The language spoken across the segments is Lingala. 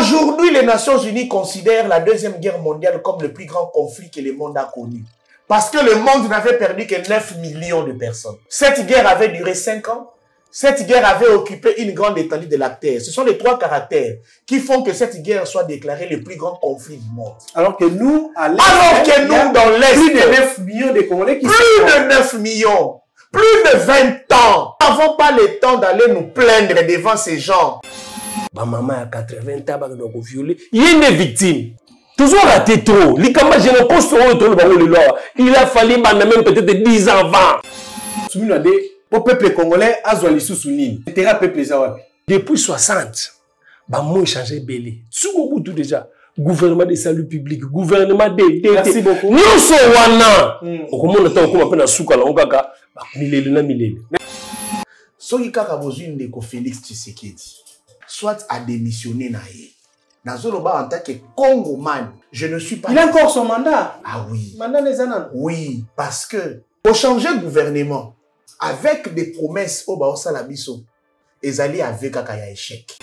Aujourd'hui, les Nations Unies considèrent la Deuxième Guerre mondiale comme le plus grand conflit que le monde a connu. Parce que le monde n'avait perdu que 9 millions de personnes. Cette guerre avait duré 5 ans. Cette guerre avait occupé une grande étendue de la Terre. Ce sont les 3 caractères qui font que cette guerre soit déclarée le plus grand conflit du monde. Alors que nous, à l'Est, dans l'Est, plus de 9 millions de Congolais qui plus de 9 millions, plus de 20 ans. Nous n'avons pas le temps d'aller nous plaindre devant ces gens. Ma maman a 80 ans, donc violé. Il y a une victime. Toujours raté trop. Il a fallu même peut-être 10 ans avant. Au peuple congolais, Azwali Sousounine. C'était un peuple zawapi. Depuis 60, moi changé belé. Tout déjà. Gouvernement de salut public, gouvernement de. Merci beaucoup. Nous sommes wana. On commence à comme appelle souka là, on gaga. Milele na milele. Soki kaka bozui ndeko Félix Tshisekedi. Soit à démissionner naïe. Nazoloba en tant que Congoman, je ne suis pas. Il a encore son mandat. Ah oui. Mandat des années. Oui, parce que pour changer le gouvernement avec des promesses au Baosa Labiso, ils allaient avec un échec.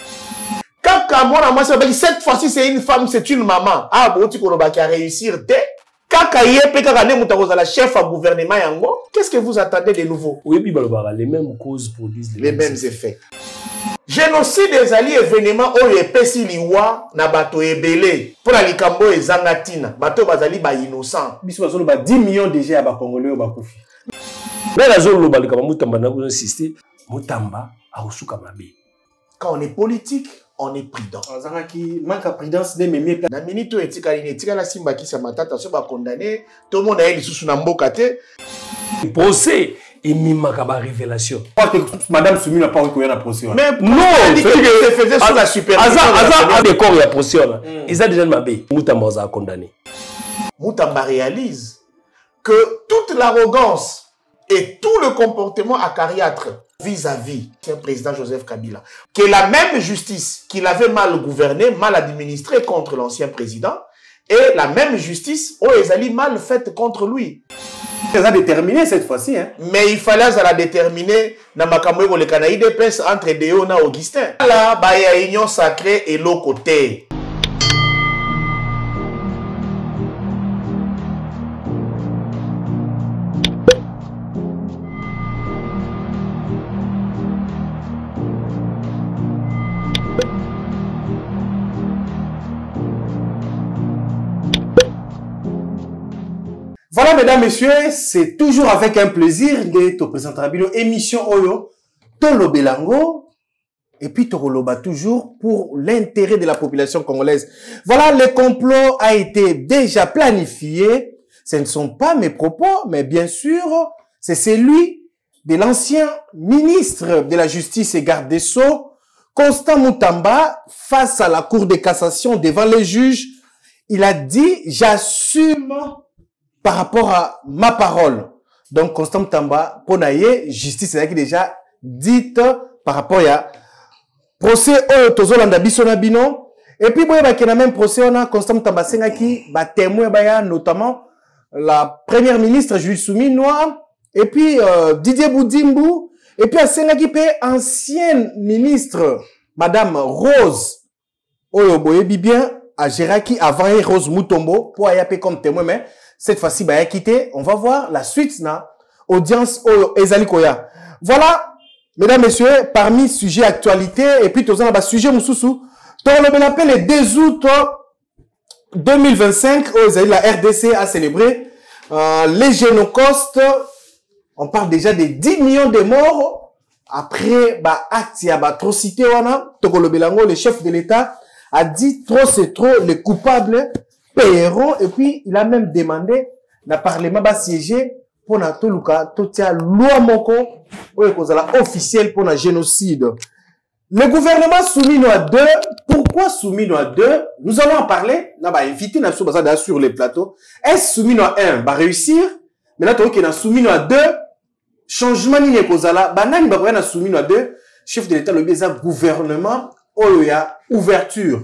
Kaka moi cette fois-ci c'est une femme, c'est une maman. Ah bon tu connais qui a réussi Kaka yepe kaka ne mutakoza la chef à gouvernement yango. Qu'est-ce que vous attendez de nouveau? Oui, les mêmes causes produisent les mêmes effets. Génocide des alliés événements où epesi liwa na bato ebele pour la likambo ezangatina bato bazali ba innocent biso bazolo ba 10 millions déjà ba congolais ba kufi mais la zone globale comme mutamba na insister mutamba ausuka mabe. Quand on est politique on est prudent. Azaraki manque à prudence de mémé na minute etika ni etika la simba ki sa matata so ba condamné tout le monde a lisusu na mboka te procès. Et mimaka révélation. Madame Soumi n'a pas reconnu la procès. Mais non, c'est que faisait sous la supervision. Azar décor il y a procès là. Ils ont déjà mabé. Moutamba a condamné. Moutamba réalise que toute l'arrogance et tout le comportement acariâtre vis-à-vis du président Joseph Kabila, que la même justice qu'il avait mal gouverné, mal administré contre l'ancien président, et la même justice où ils allaient mal faite contre lui. Elle a déterminé cette fois-ci. Hein. Mais il fallait la déterminer dans Makamoué le Canaï de Prince entre Déo et Augustin. Là, il y a une union sacrée et l'autre côté. Voilà, mesdames, messieurs, c'est toujours avec un plaisir de te présenter une émission Oyo, Tolo Belango, et puis Toroloba toujours pour l'intérêt de la population congolaise. Voilà, le complot a été déjà planifié. Ce ne sont pas mes propos, mais bien sûr, c'est celui de l'ancien ministre de la Justice et garde des Sceaux, Constant Mutamba, face à la Cour de cassation devant les juges. Il a dit, j'assume par rapport à ma parole. Donc, Constant Mutamba, Ponaye, justice, c'est déjà dite par rapport à procès au Tozolanda Bisonabino. Et puis, il y a même procès, on a Constant Mutamba qui va témoigner, notamment la première ministre Jules Souminois, et puis Didier Boudimbu, et puis à qui paie ancienne ministre, Madame Rose, Oyo Boyebi bien, à Géraki, avant Rose Mutombo, pour y comme témoin, mais cette fois-ci, bah, quitté. On va voir la suite, na, audience, Ezali Koya. Voilà, mesdames, messieurs, parmi sujets actualité, et puis, tous les sujets, Moussoussou, le 2 août 2025, la RDC a célébré, les génocosts. On parle déjà de 10 millions de morts. Après, bah, acte, y a, bah, atrocité, Tokolo Belango, le chef de l'État, a dit trop c'est trop, les coupables paieront, et puis il a même demandé le Parlement va siéger pour na toluka totia loi moko officielle pour le génocide. Le gouvernement soumis à 2, pourquoi soumis à 2? Nous allons en parler. Là, bah, inviter sur les plateaux. Est-ce soumis à 1 va réussir? Mais là, tu as soumis à 2. Changement ni kozala. Banani ba na soumis à 2. Chef de l'État le bien gouvernement. Oh, il y a ouverture.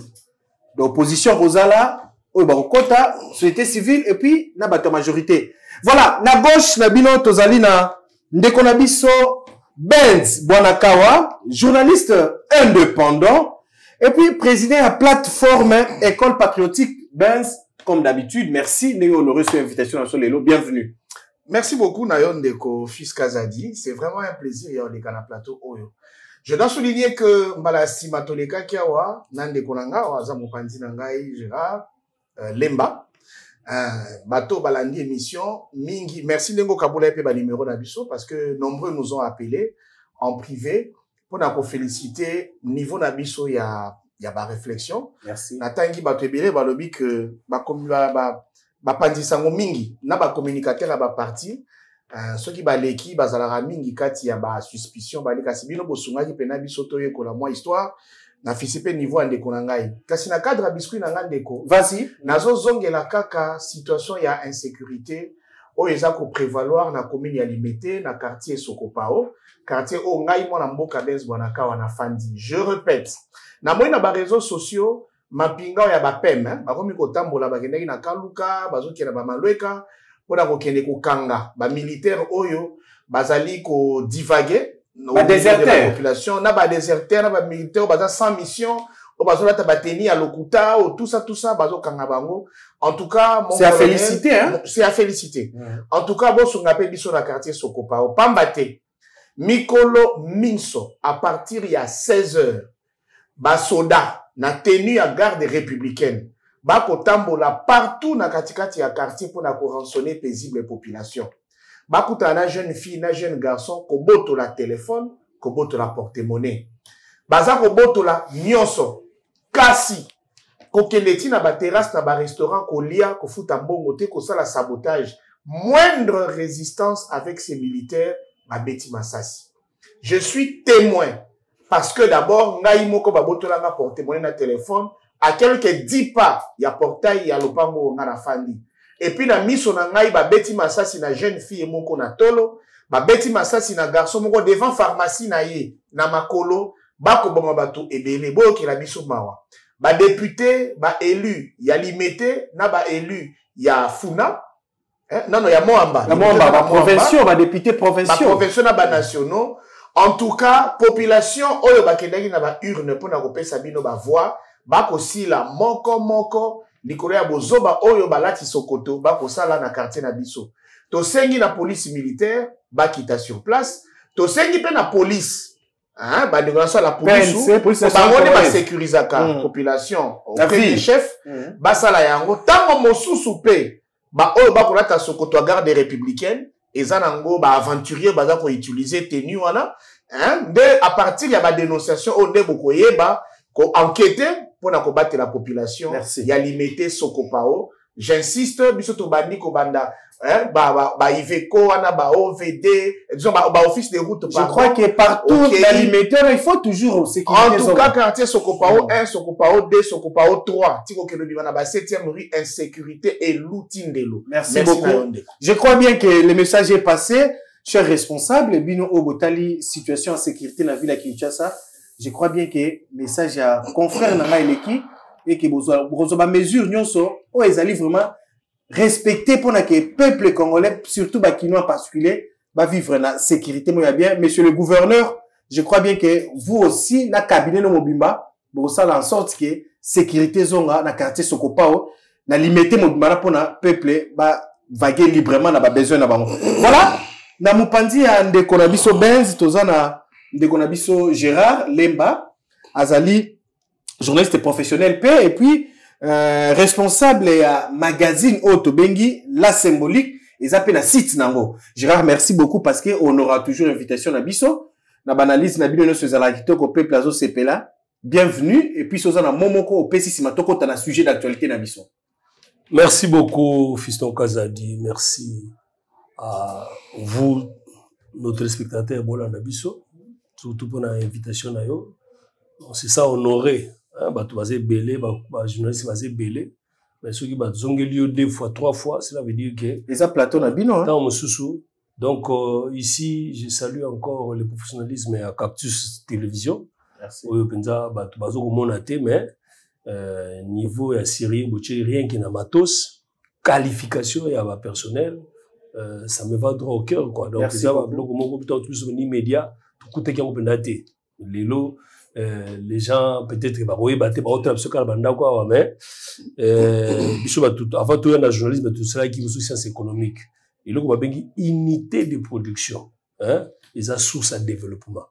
L'opposition Rosala. Oh, bah, quota, société civile, et puis, na bato majorité. Voilà, na gauche, na bino, tozali na, Ndekonabiso, Benz, Bonakawa, journaliste indépendant, Et puis, président à plateforme École Patriotique Benz, comme d'habitude. Merci, Néo honoré sur l'invitation dans Solelo. Bienvenue. Merci beaucoup, Nayon Deko, fils Kazadi. C'est vraiment un plaisir, il y a des plateau Oyo. Je dois souligner que Malasi Matoleka Kiawa, Nande Konanga, Wazamu Pandi Nangai, Gérard, Lemba, Bato Balandi émission, Mingi. Merci Nengo Kaboula et Peba numéro d'Abisso parce que nombreux nous ont appelés en privé pour nous féliciter. Niveau d'Abisso, il y a ba réflexion. Merci. Natangi Bato Ebele, Balobi que Pandi Sango Mingi, na ba communicateur à ba parti. Ceux qui baleki bazala mingi kati ya ba suspicion baleka sibino bosunga ki pena biso toye ko la moi histoire na fisipe niveau ande konangai kasi na cadre biscuit na ngandeko vas-y nazo zongela kaka situation ya insécurité o eza ko prévaloir na commune ya Limete na quartier Sokopao quartier o ngai mona mboka Benz bonaka wana fandi je répète na moi na ba réseaux sociaux mapinga ya ba pem bakomi ko tambola bakendaki na Kaluka bazokela ba Malweka pona ko kende ko kanga ba militaire oyo bazali ko divaguer ba déserteur population na ba déserteur na ba militaire baza sans mission o bazola ta bateni à Lokuta ou tout ça bazo kanga bango en tout cas c'est à féliciter hein c'est à féliciter en tout cas bo sunga pe biso na quartier Sokopa o pambate mikolo minso à partir il y a 16h ba soda na tenue à garde républicaine bako tambola partout na katikati ya quartier pour na rançonner paisible population. Bako na jeune fille, na jeune garçon, ko boto la téléphone, ko boto la porte-monnaie. Baza ko boto la nyonso, kasi, ko kendeti na ba terrasse na ba restaurant, ko lia, ko futa mbongo te, ko sala sabotage. Moindre résistance avec ces militaires, ba beti masasi. Je suis témoin, parce que d'abord, ngai moko ba boto la nga porte-monnaie na téléphone, à quelques 10 pas, il y a portail, il y a lopango ngana fandi. Et puis, na miso na ngai, ba beti masasi na jeune fille moko na tolo, ba beti masasi na garçon moko devant pharmacie na ye, na makolo, bako boma batu ebele, boyo ki la biso mawa. Ba député, ba élu, ya Limete, na ba élu, ya Funa, non, ya Moamba. La Moamba, ba provinciaux, ba député provinciaux. Ba provinciaux na ba nationaux. En tout cas, population, oyo ba kendaki na ba urne, po na kopesa bino ba voix, bako sila moko likolo ya bozoba oyo balati Sokoto bako sala na quartier na biso to sengi na police militaire bakita sur place to sengi pe na police ba de grâce à la police ba ngone ba sécurisaka population au chef ba sala yango tango mosusu pe ba oyo bako lata Sokoto à garde républicaine ezanango ba aventurier baza ko utiliser tenue wana de à partir ya ba dénonciation o de boko yeba ko enquêter pour combattre la population. Merci. Il y a limité Sokopao. J'insiste, bisoto bandi ko banda, Iveco, ana ba OVD, disons ba office de route. Je crois que partout dans limité, il faut toujours sécuriser. En tout cas, quartier Sokopao 1, Sokopao 2, Sokopao 3, tiko ke lobi bana ba 7e rue insécurité et l'outindelo. Merci beaucoup. Je crois bien que le message est passé. Chers responsables, bino obotali situation en sécurité dans la ville de Kinshasa. Je crois bien que le message à confrère dans l'équipe et que vous avez mesure nyonso o ezali vraiment respecter pour que le peuple congolais surtout bakino en particulier va vivre dans sécurité moi bien monsieur le gouverneur je crois bien que vous aussi na cabinet no mobimba vous sala en sorte que sécurité zonga na quartier Sokopao na limiter mobimba pour na peuple ba vaguer librement na ba besoin na bango voilà na mupandi ya ndeko na biso Benz tozana ndeko na biso Gérard Lemba azali journaliste professionnel et puis responsable ya magazine Auto Bengi La Symbolique et appelle na site nango. Gérard merci beaucoup parce que on aura toujours invitation na biso na banalise na bino so zala kitoko peuple azo sepela bienvenue et puis soza na momoko opesi simatoko ta na sujet d'actualité na biso. Merci beaucoup Fiston Kazadi, merci à vous nos téléspectateurs bola na biso. Surtout pour l'invitation. C'est ça honoré. Tu vas belé, journaliste vas belé. Mais ceux qui va zongelio 2 fois, 3 fois, cela veut dire que. Les plateaux na bino. Donc ici, je salue encore le professionnalisme à Cactus Télévision. Merci. Tu vas monaté, mais niveau à Syrie, rien qui n'a matos, qualification et à personnel, ça me va droit au cœur quoi. Donc ça va bloquer mon groupe tous les médias. Tout qui ont pendate lelo les gens peut-être oui baté ba autre ce cas banda quoi mais biso ba tout avant tout un journalisme tout cela qui sous sciences économiques et là ko ba bengi unité de production hein les sources à développement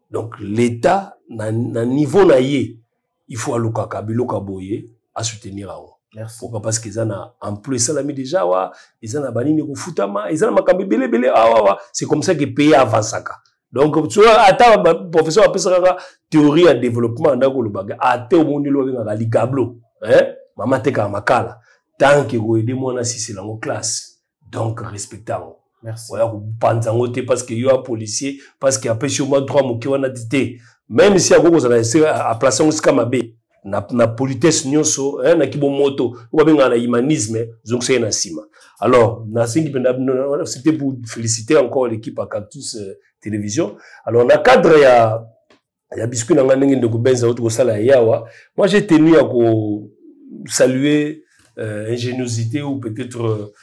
donc l'état na niveau na yé il faut aluka kabiloka boye à soutenir à merci pourquoi parce qu'ils en a employé salami déjà wa ils en a banini ko futama ils en a makambi belé c'est comme ça que pays avance ça. Donc, tu vois, attends, professeur, après ça, théorie à développement, d'accord, le bagage, attends, au monde, le bagage, les gablo, hein, maman, t'es comme Makala, tant que vous aidez moi, si c'est dans classe, donc, respectons. merci Voilà, vous pensez, parce qu'il y a un policier, parce qu'il y a peu sur moi, 3 mots qui ont été, même si à vous, vous allez à placer un scamabé, na politesse nyonso, hein, na kibo moto, ou bien na humanisme, donc c'est un cima. Alors, c'était pour féliciter encore l'équipe à Cactus Télévision. Alors, dans le cadre, il y a biscuit dans l'année de Goubenza, autre sala yawa. Moi, j'ai tenu à saluer ingéniosité ou peut-être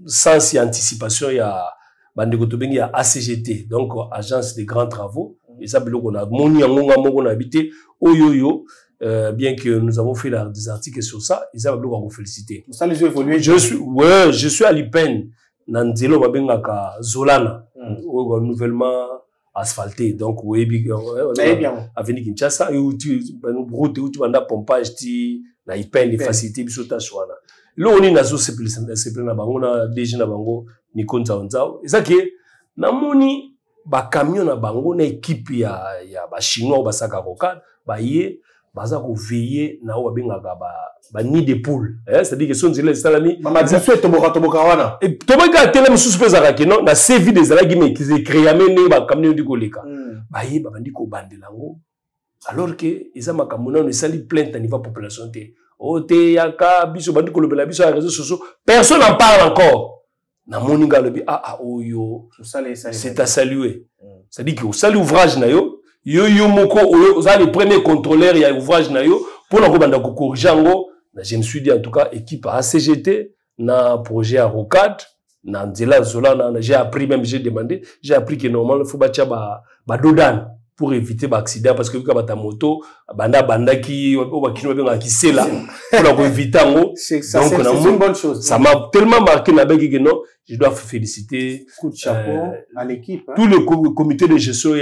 sans anticipation, il y a il y a ACGT, donc Agence des Grands Travaux. Et ça, on a mon habité, Oyoyo. Bien que nous avons fait des articles sur ça, ils ont vous féliciter. Ça les évolué. Je suis à l'IPEN, Nanzelo Babengaka Zolana, nouvellement asphalté. Donc, oui, bien. Avenue Kinshasa, et où tu vas pompage, na IPEN, les facilités, bisota chouana. Là, on est dans ce on a déjà na bango, Nikon Zaonzao. Et ça qui est, na moni, ba camion na bango, na équipe ya ba chinois ou ba sakaroka, ba yé, baza ko veiller na o bengaka ba nid de poule c'est-à-dire que son zile salami mama disait toboka wana et toboka tele mususu peza ka kino na CV des alagi mais qui créé amene ba kamne di koleka ba ye ba bandi ko bandelango alors que ils ama kamona ne sali plainte à niveau population té o té yaka biso bandi ko lobela biso réseaux sociaux personne n'en parle encore na moninga lobi oyo c'est à saluer c'est-à-dire que au salut ouvrage na yo yo moko vous avez les premiers contrôleurs il y a ouvrage na yo pour la banda ko corriger ngo je me suis dit en tout cas équipe à ACGT na projet à Rocade na Nzela Zola j'ai appris même j'ai demandé j'ai appris que normalement il faut batia ba dodan pour éviter ba accident parce que quand ta moto banda qui o bakino benga qui c'est là pour éviter ngo c'est une bonne chose ça m'a tellement marqué na begi que non je dois féliciter coup de chapeau à l'équipe hein? Tout le comité de gestion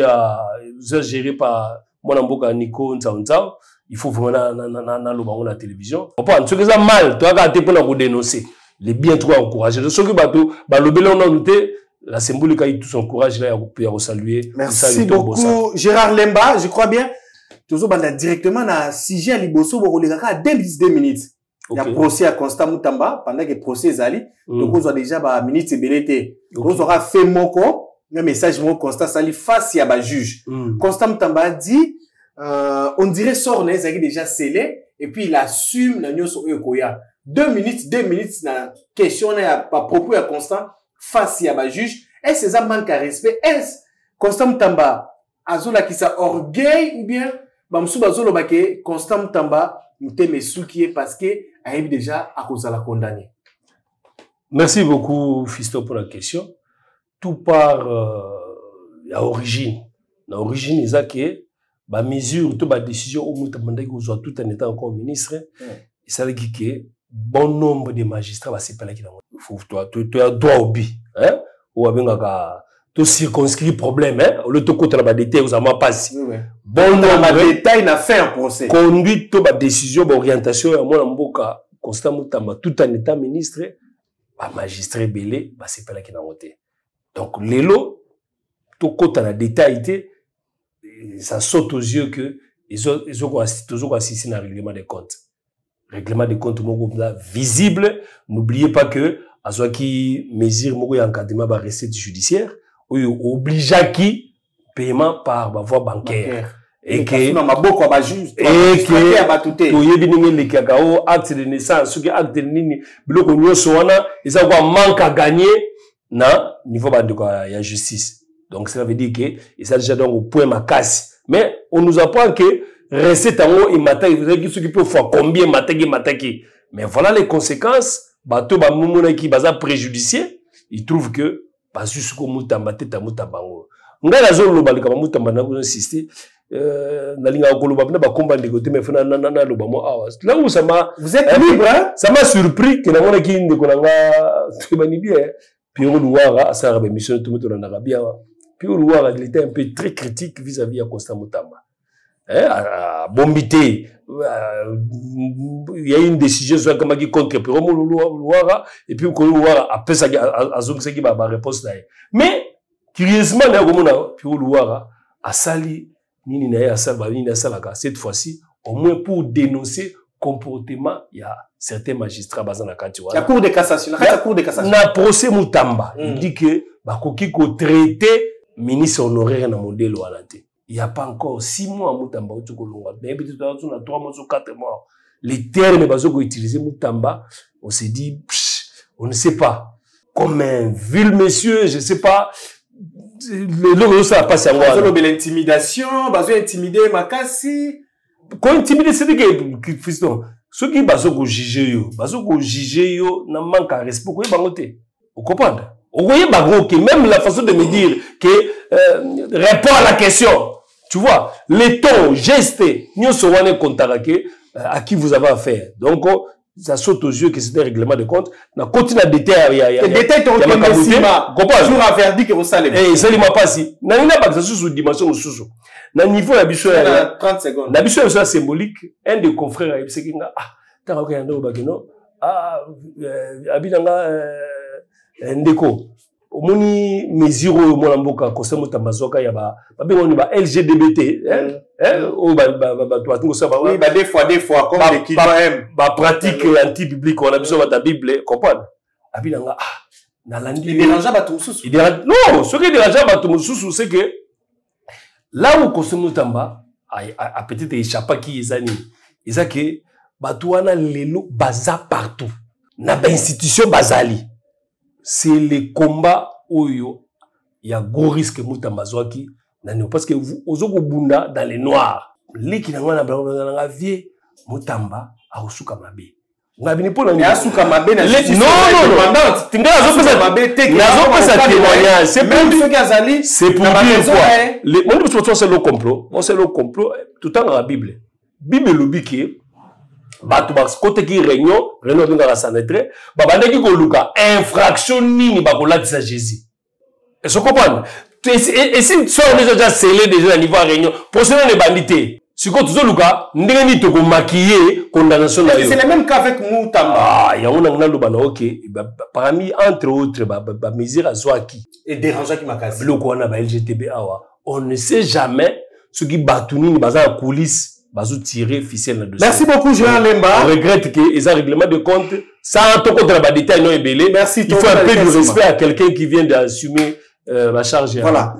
géré par mon amboka Nico Nzaonzao il faut vraiment na la télévision on ce que ça mal toi quand tu pour dénoncer les bien trop encourager ce que bateau ba lobela on a noté la symbolique a eu tout son courage là pour saluer merci beaucoup Gérard Lemba je crois bien toujours banda directement na sujet à liboso bo koleka à 2 minutes. Il y a procès à Constant Moutamba pendant que le procès est allé. Donc, on a déjà ba minutes belete. On aura fait moko, un message mon Constant Sali face à ba juge. Constant Moutamba dit on dirait sorne ça déjà scellé et puis il assume na nyoso okoya. 2 minutes na question na pas propos à Constant face à ba juge. Est-ce que ça manque à respect? Est-ce Constant Moutamba azola qui sa orgueil ou bien ba msuba zolo ba ke Constant Moutamba nous t'aimons soukier parce que Aïb déjà à cause de la condamner. Merci beaucoup Fisto pour la question. Tout part à origine. L'origine est que la mesure, toute la décision au Moutamanda qui soit tout en étant encore ministre, ça veut dire que bon nombre de magistrats va se parler qui il faut toi tu as droit au bi hein ou abengaka to circonscrit problème hein le to contre la détail aux amants passe bon nombre de détail n'a fait un procès conduite to ba décision ba orientation à moi mboka Constant Moutamba tout en état ministre ba magistrat belé ba se parler qui na voté donc lelo to contre la détail ça saute aux yeux que ils ont toujours assisté dans le règlement des comptes. Règlement des comptes visible. N'oubliez pas que Azoaki mesure moko ya encadrement ba recette judiciaire ou oblige qui paiement par voie bancaire et que na maboko ba juge et que to yebi ningi le kakao acte de naissance ou acte de nini biloko nyoso wana eza kwa manque à gagner na niveau ba de ya justice. Donc, ça veut dire que, et ça déjà donc au point ma casse. Mais, on nous apprend que, recette en haut, et matin, vous savez, ce qui peut faire combien mataki. Mais voilà les conséquences, bateau, ba moumona qui, baza préjudicié, il trouve que, pas juste comme moutamba, teta moutabango. Nga la zone loba likama Moutamba na insisté. Nalinga koloba na ba combat de côté mais fana na loba mo awa. Là où ça m'a vous êtes libre hein? Ça m'a surpris que na mona ki ndeko na nga tubani bien. Puis Oluwara ça a mission tout le monde en Arabie. Puis Oluwara il était un peu très critique vis-à-vis à Constant Moutamba. À Bombité, il y a une décision sur comment qui contre Pierre Oluwara et puis Oluwara après ça a zongi ba réponse là. Mais curieusement là comme on a Pierre Oluwara a sali nini na ya sala nini na sala cette fois-ci au moins pour dénoncer comportement il y a certains magistrats bazana kati la cour de cassation la cour de cassation na procès Moutamba il dit que ba koki ko traiter ministre honoraire na modèle wala te. Il n'y a pas encore 6 mois à Moutamba. Mais peut-être on a 3 mois ou 4 mois. Les termes qu'on utilisent Moutamba, on s'est dit, on ne sait pas. Comme un vil monsieur, je ne sais pas. Le ça a passé à moi. L'intimidation, intimider Makassi. Quand intimider, c'est que, fiston, ceux qui ont jugé, n'a manque à respect. Vous comprenez? Vous voyez, même la façon de me dire que répond à la question. Tu vois, les tons, gestes, nous sommes contactés à qui vous avez affaire. Donc, ça saute aux yeux que c'est un règlement de compte. On continue à détailler. Les détails ont été toujours à verdict que vous savez. Eh, ça ne m'a pas si. N'a pas ça sous dimension sous. N'a niveau la bicho. 30 secondes. La bicho est symbolique. Un des confrères a dit t'as regardé un bagino. Abinanga ndeko. Omoni mesure mo mboka Constant Moutamba zoka ya ba bengoni ba LGBT o ba to ça ba oui ba des fois comme les qui aiment ba pratique anti biblique on a besoin de la Bible comprendre abinanga na landi il dérange pas tout sous non ce qui dérange pas tout sous c'est que là où Constant Moutamba a peut-être échappé qui ezani eza que batouana lelo baza partout na ba institution bazali. C'est le combat où il y a gros risque Moutamba Zouaki. Parce que vous, aux Bunda, dans les noirs, les qui n'ont pas de vie, Moutamba a Osuka Mabe. On a bien pour le Osuka Mabe, non, tu c'est pour dire quoi? C'est le complot. C'est le complot. Tout en la Bible. Bible le biquet. Batu bas côté qui réunion dans la sanetre babanda qui koluka infraction nini bakolakisa Jésus. Est-ce que vous comprenez? Et si soit on est déjà scellé déjà à niveau réunion procédure de bandité si quand tu luka ndenge ni to ko maquiller condamnation là c'est le même cas avec Moutamba ya on a lobana OK parmi entre autres ba mesure azwaki et dérangeant qui makasi le ko na ba LGTB awa on ne sait jamais ce qui batunini baza coulisses. Merci beaucoup, Jean Lemba. On regrette que les règlements de compte, sans tout contre la détail non ébélé. Merci. Il faut un peu de respect à quelqu'un qui vient d'assumer la charge. Voilà.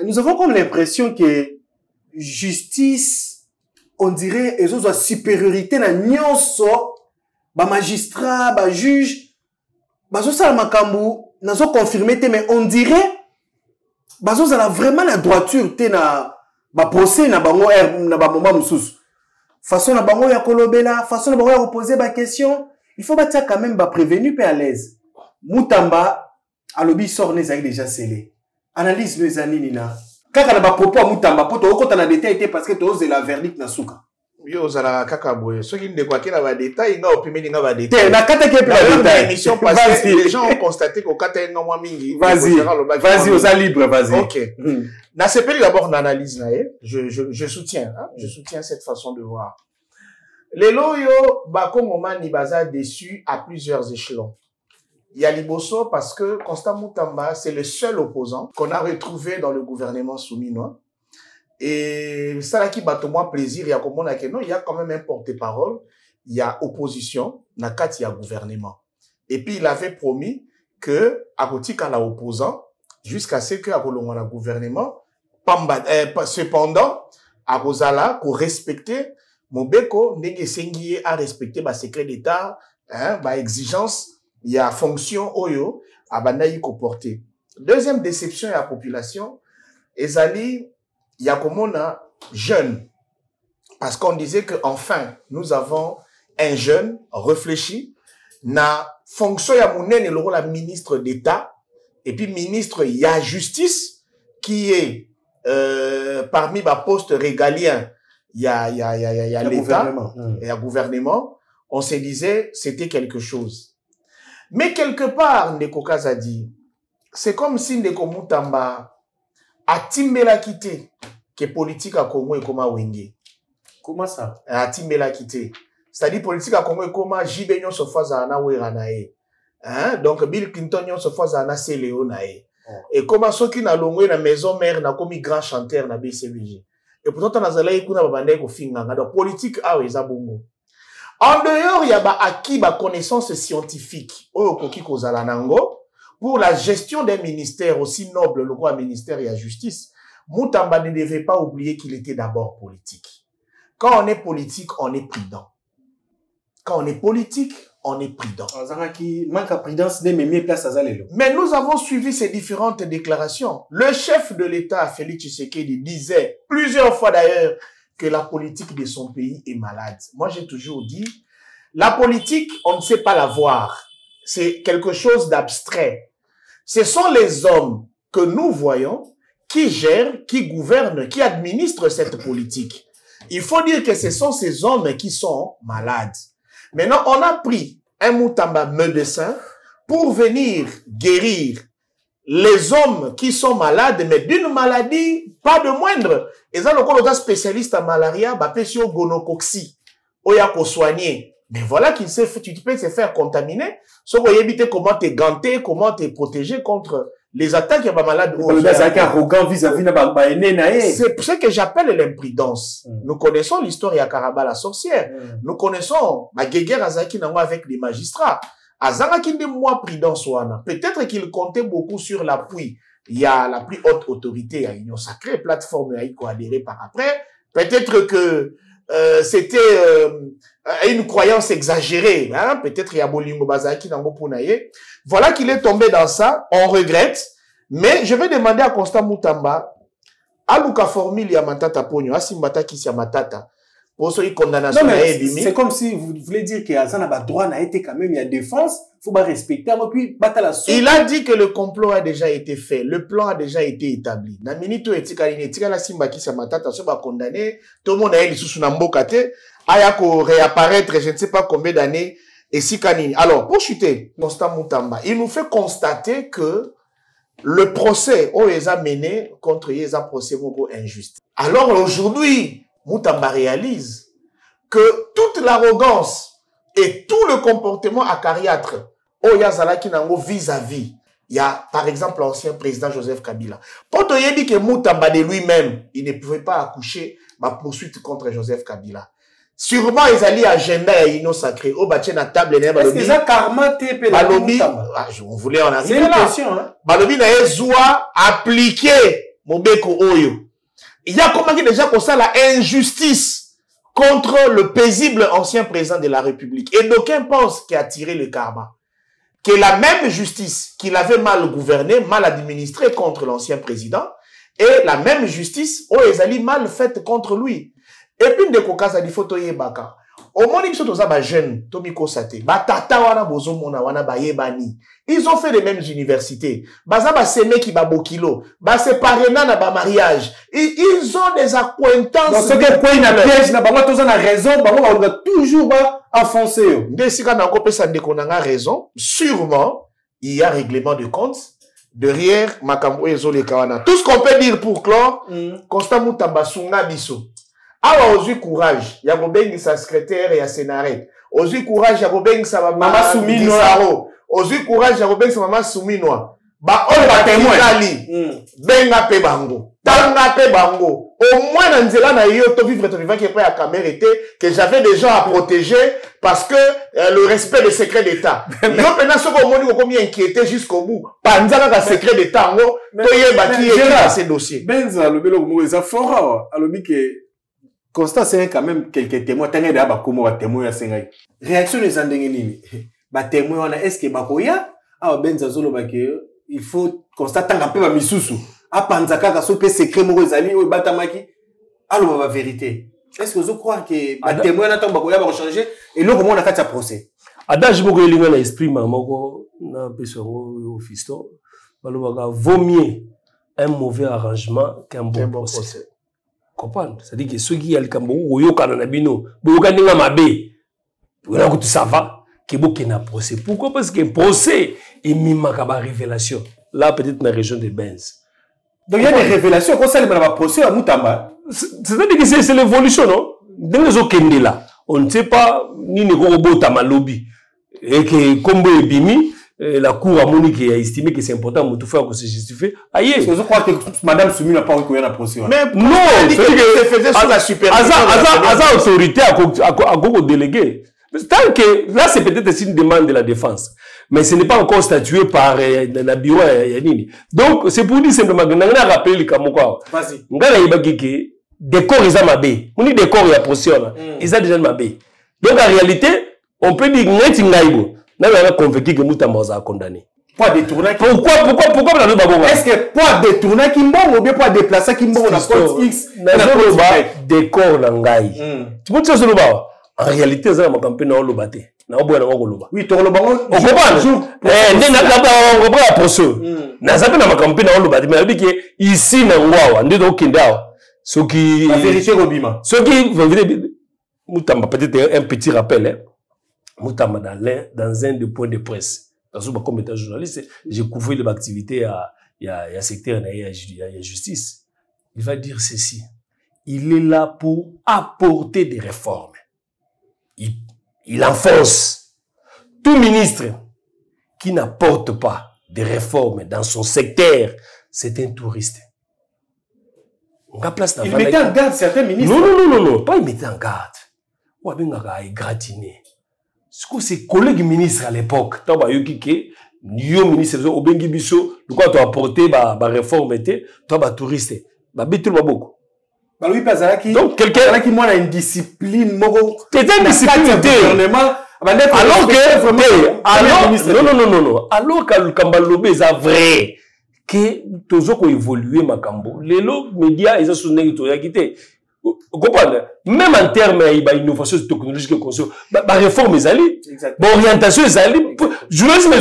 Nous avons comme l'impression que justice, on dirait, ils ont une supériorité na nyonso, ba magistrat, ba juge, ba zo sala makambu, na zo confirmer mais on dirait, ba zo sala vraiment la droiture te na ba procès na bango na ba moment mususu façon na bango ya kolobela façon na bango ya reposer ba question il faut battre quand même ba prévenu pe à l'aise Moutamba alobi sort les avec déjà scellé analyse les anini na kaka na ba propos Moutamba poto okota na détail était parce que to ose la verdict na suka yo zala kaka boye ce qui ne quoi que na ba détail nga opimeli nga ba détail na kata ke la détail émission passée les gens ont constaté qu'au kata nga moi mingi vas-y osa libre vas-y OK na sepeli d'abord d'analyse na je soutiens hein? Je soutiens cette façon de voir les loyo ba kongomani baza déçu à plusieurs échelons. Il y a Liboso parce que Constant Moutamba c'est le seul opposant qu'on a retrouvé dans le gouvernement souminois. Et ça qui bat moi plaisir, il y a comme on a que non, il y a quand même un porte-parole, il y a opposition, nakat il y a gouvernement. Et puis il avait promis que à côté quand la opposant jusqu'à ce que à la gouvernement cependant à Rosala pour respecter Mobeko n'egesengi à respecter ba secret d'état hein ba exigence il y a fonction oyo abanayi ko porter. Deuxième déception à la population ezali il y a comme on a jeune, parce qu'on disait que enfin nous avons un jeune réfléchi, na fonction ya mounen et le rôle la ministre d'État, et puis ministre il y a justice qui est parmi les postes régaliens, il y a l'État et il y a gouvernement. On se disait c'était quelque chose. Mais quelque part, Ndeko Kazadi, c'est comme si Ndeko Mutamba a timbela quitté que politique à Congo et comme Wenge. Comment ça? A timbela quitté. C'est-à-dire politique à Congo et comme JB nyon se faisait à Weranae. Donc Bill Clinton nyon se faisait à Céléo nae. Et comme ceux qui n'a longé la maison mère n'a comme grand chanteur na BCBG. Et pourtant dans la ikuna babande ko finga. Donc politique a weza bongo. En dehors, il y a acquis ba connaissance scientifique pour la gestion des ministères aussi nobles, le roi ministère et la justice. Mutamba ne devait pas oublier qu'il était d'abord politique. Quand on est politique, on est prudent. Quand on est politique, on est prudent. Mais nous avons suivi ces différentes déclarations. Le chef de l'État, Félix Tshisekedi, disait plusieurs fois d'ailleurs que la politique de son pays est malade. Moi, j'ai toujours dit, la politique, on ne sait pas la voir. C'est quelque chose d'abstrait. Ce sont les hommes que nous voyons qui gèrent, qui gouvernent, qui administrent cette politique. Il faut dire que ce sont ces hommes qui sont malades. Maintenant, on a pris un Mutamba médecin pour venir guérir les hommes qui sont malades, mais d'une maladie pas de moindre. Et ça, le spécialiste en malaria, bapesio gonocoxie, oya ko soigner. Mais voilà qu'il sait, tu peux se faire contaminer. Sauf que éviter comment te ganter, comment te protéger contre les attaques de malades. C'est arrogant vis-à-vis de c'est ce que j'appelle l'imprudence. Nous connaissons l'histoire de Karaba la sorcière. Nous connaissons la guerre Azaki avec les magistrats. Azaki de moi prudence wana. Peut-être qu'il comptait beaucoup sur l'appui. Il y a la plus haute autorité à Union Sacrée, plateforme à y adhérer par après. Peut-être que c'était une croyance exagérée. Hein? Peut-être il y a Bolingo Bazaki dans Mopunaye. Voilà qu'il est tombé dans ça. On regrette. Mais je vais demander à Constant Mutamba, à Luka Formil ya matata ponyo, à Simbata Kisya matata. C'est comme si vous voulez dire que Azana a droit n'a été quand même, il y a défense, il faut pas respecter, puis battre la sauce. Il a dit que le complot a déjà été fait, le plan a déjà été établi. Na minito etika la simba qui matata so ba condamné, tout le monde a eu sous nambokate, aya ko réapparaître je ne sais pas combien d'années et si kanini. Alors pour chuter, Constant Mutamba, il nous fait constater que le procès Oeza mené contre Yeza procès beaucoup injuste. Alors aujourd'hui, Mutamba réalise que toute l'arrogance et tout le comportement acariâtre Oyazalaki nango vis-à-vis, il y a par exemple l'ancien président Joseph Kabila. Pour te dire que Mutamba de lui-même, il ne pouvait pas accoucher ma poursuite contre Joseph Kabila. Sûrement, ils allaient agenda à Union Sacrée. Au bâtiment na table, est-ce que ça karma TP Balobi, on voulait en arriver là. C'est une question, hein. Balobi na ezoa appliquer Mobeko Oyo. Il y a comment déjà comme ça la injustice contre le paisible ancien président de la République. Et d'aucuns pensent qu'il a tiré le karma. Que la même justice qu'il avait mal gouverné, mal administré contre l'ancien président, et la même justice, Ezali mal faite contre lui. Et puis, de Kokaza di photo yebaka. Au moins, ils sont ba jeunes, Tomiko Sate, ba tata wana bozo mona wana ba yebani. Ils ont fait les mêmes universités. Baza ba seme ki ba bokilo, ba séparena na ba mariage. Ils ont des acquaintances. Donc, ce que quoi na piège na ba toza na raison, ba on va toujours ba enfoncer. Ndesika na ko pesa ndeko na nga raison. Sûrement, il y a règlement de compte. Derrière makambo ezole kawana. Tout ce qu'on peut dire pour clore, Constant Mutamba sunga biso. Awa ozu courage, ya gobengi sa secrétaire ya sénaré. Ozu courage ya gobengi sa mama Souminwa. Ozu courage ya gobengi sa mama Souminwa. Ba on ba témoin. Benga pe bango. Tanga pe bango. Au moins dans nzela na yo to vivre ton vivant qui est prêt à camérer que j'avais des gens à protéger parce que le respect des secrets d'État. Yo pena so ko moni ko mi inquiété jusqu'au bout. Panzaka ka secret d'État ngo to yeba ki est dans ces dossiers. Benza le belo mo eza fora alobi que Constant, c'est quand même quelques témoins. T'as d'abord comment témoin à Sengai. Réaction des Andengeni. Bah témoin, est-ce que Bakoya? Ah Benza Zolo Baké, il faut constater un peu ma misusu. Ah Panzaka ka sope secret Morozali ou Batamaki. Alors la vérité. Est-ce que vous croyez que bah témoin n'attend Bakoya va changer et là comment on a fait procès? Adage beaucoup de l'esprit mamoko na personne au fisto. vaut mieux un mauvais arrangement qu'un bon procès. Comprendre? C'est-à-dire que ceux qui ont le cambo, ça va, que un procès. Pourquoi? Parce que procès est mimaka révélation. Là, peut-être dans la région de Benz. Donc il y a des révélations quand ça le procès à Moutamba. C'est-à-dire que c'est l'évolution, non? Dans les autres là, on ne sait pas ni ne robot lobby et que comme Bimi, la cour a monique a estimé que c'est important pour tout faire que se justifier. Aïe. Je crois que Madame Soumi n'a pas reconnu la procès. Mais non, c'est faisait sous la supervision. Asa autorité à Gogo délégué. Tant que là c'est peut-être une demande de la défense, mais ce n'est pas encore statué par la bureau Yanini. Donc c'est pour dire simplement que n'a rappelé le Kamoko. Vas-y. Ngala ibagike décor ils a mabé. On dit décor il y a procès là. Ils a déjà mabé. Donc en réalité, on peut dire ngati ngaibo. N'a pas convaincu que Moutamba a condamné. Pas détourner. Pourquoi la loi est-ce que pas détourner qui mbongo ou bien pas déplacer qui mbongo na code X na décor ngai. Tu peux dire ça loi. En réalité, ça m'a campé dans le bâté. Na oboya na ngoloba. Oui, to le bango. On comprend. On comprend la procès. Na zape na campé dans le bâté, mais dit que ici na ngwawa, ndé kinda. Ce qui la vérité Robima. Ce qui Moutamba peut-être un petit rappel hein. Moutamba dans un des points de presse. Parce que comme étant journaliste, j'ai couvert l'activité il y a secteur il y a justice. Il va dire ceci. Il est là pour apporter des réformes. Il enfonce tout ministre qui n'apporte pas des réformes dans son secteur, c'est un touriste. Il mettait en garde certains ministres. Non, pas il mettait en garde. Ou bien il gratiné. C'est collègue ministre à l'époque. Tant que yo ministre au bengi biso, de quoi tu as apporté ba réforme tu as touriste. Ba bitu ba beaucoup. Bah oui, donc quelqu'un qui a une discipline moro. C'est une discipline alors que non. Alors que Kambalobé est vrai que toujours évoluer Makambo. Les médias ils ont sonné to yakité. Comprendre même en termes d'innovation technologique comme la réforme est allée, l'orientation est allée, journalisme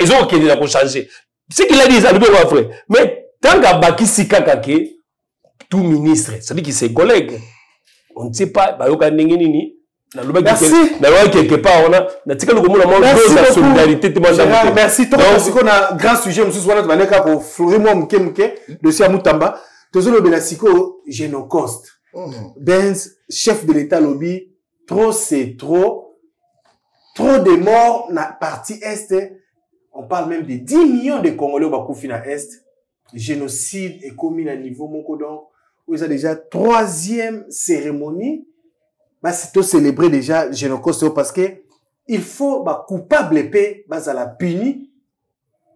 ils ont qu'il a changer. Ce qu'il a dit ça le vrai. Mais tant qu'à Baki Sikakake tout ministre, c'est-à-dire que ses collègues, on ne sait pas, merci. Quelque part, on a la solidarité. Merci. Parce qu'on a un grand sujet, M. Swana, pour Fleury Mouké, dossier à Moutamba. Tozolo Benasiko, Génocoste. Benz, chef de l'État lobby, trop c'est trop. Trop de morts dans la partie Est. On parle même de 10 millions de Congolais au Bakoufi dans l'Est. Génocide est commis à niveau Mokodon. Où ils ont déjà 3e cérémonie. Bah, c'est tout célébrer déjà Génocoste parce que il faut, bah, coupable épée, bah, ça la puni.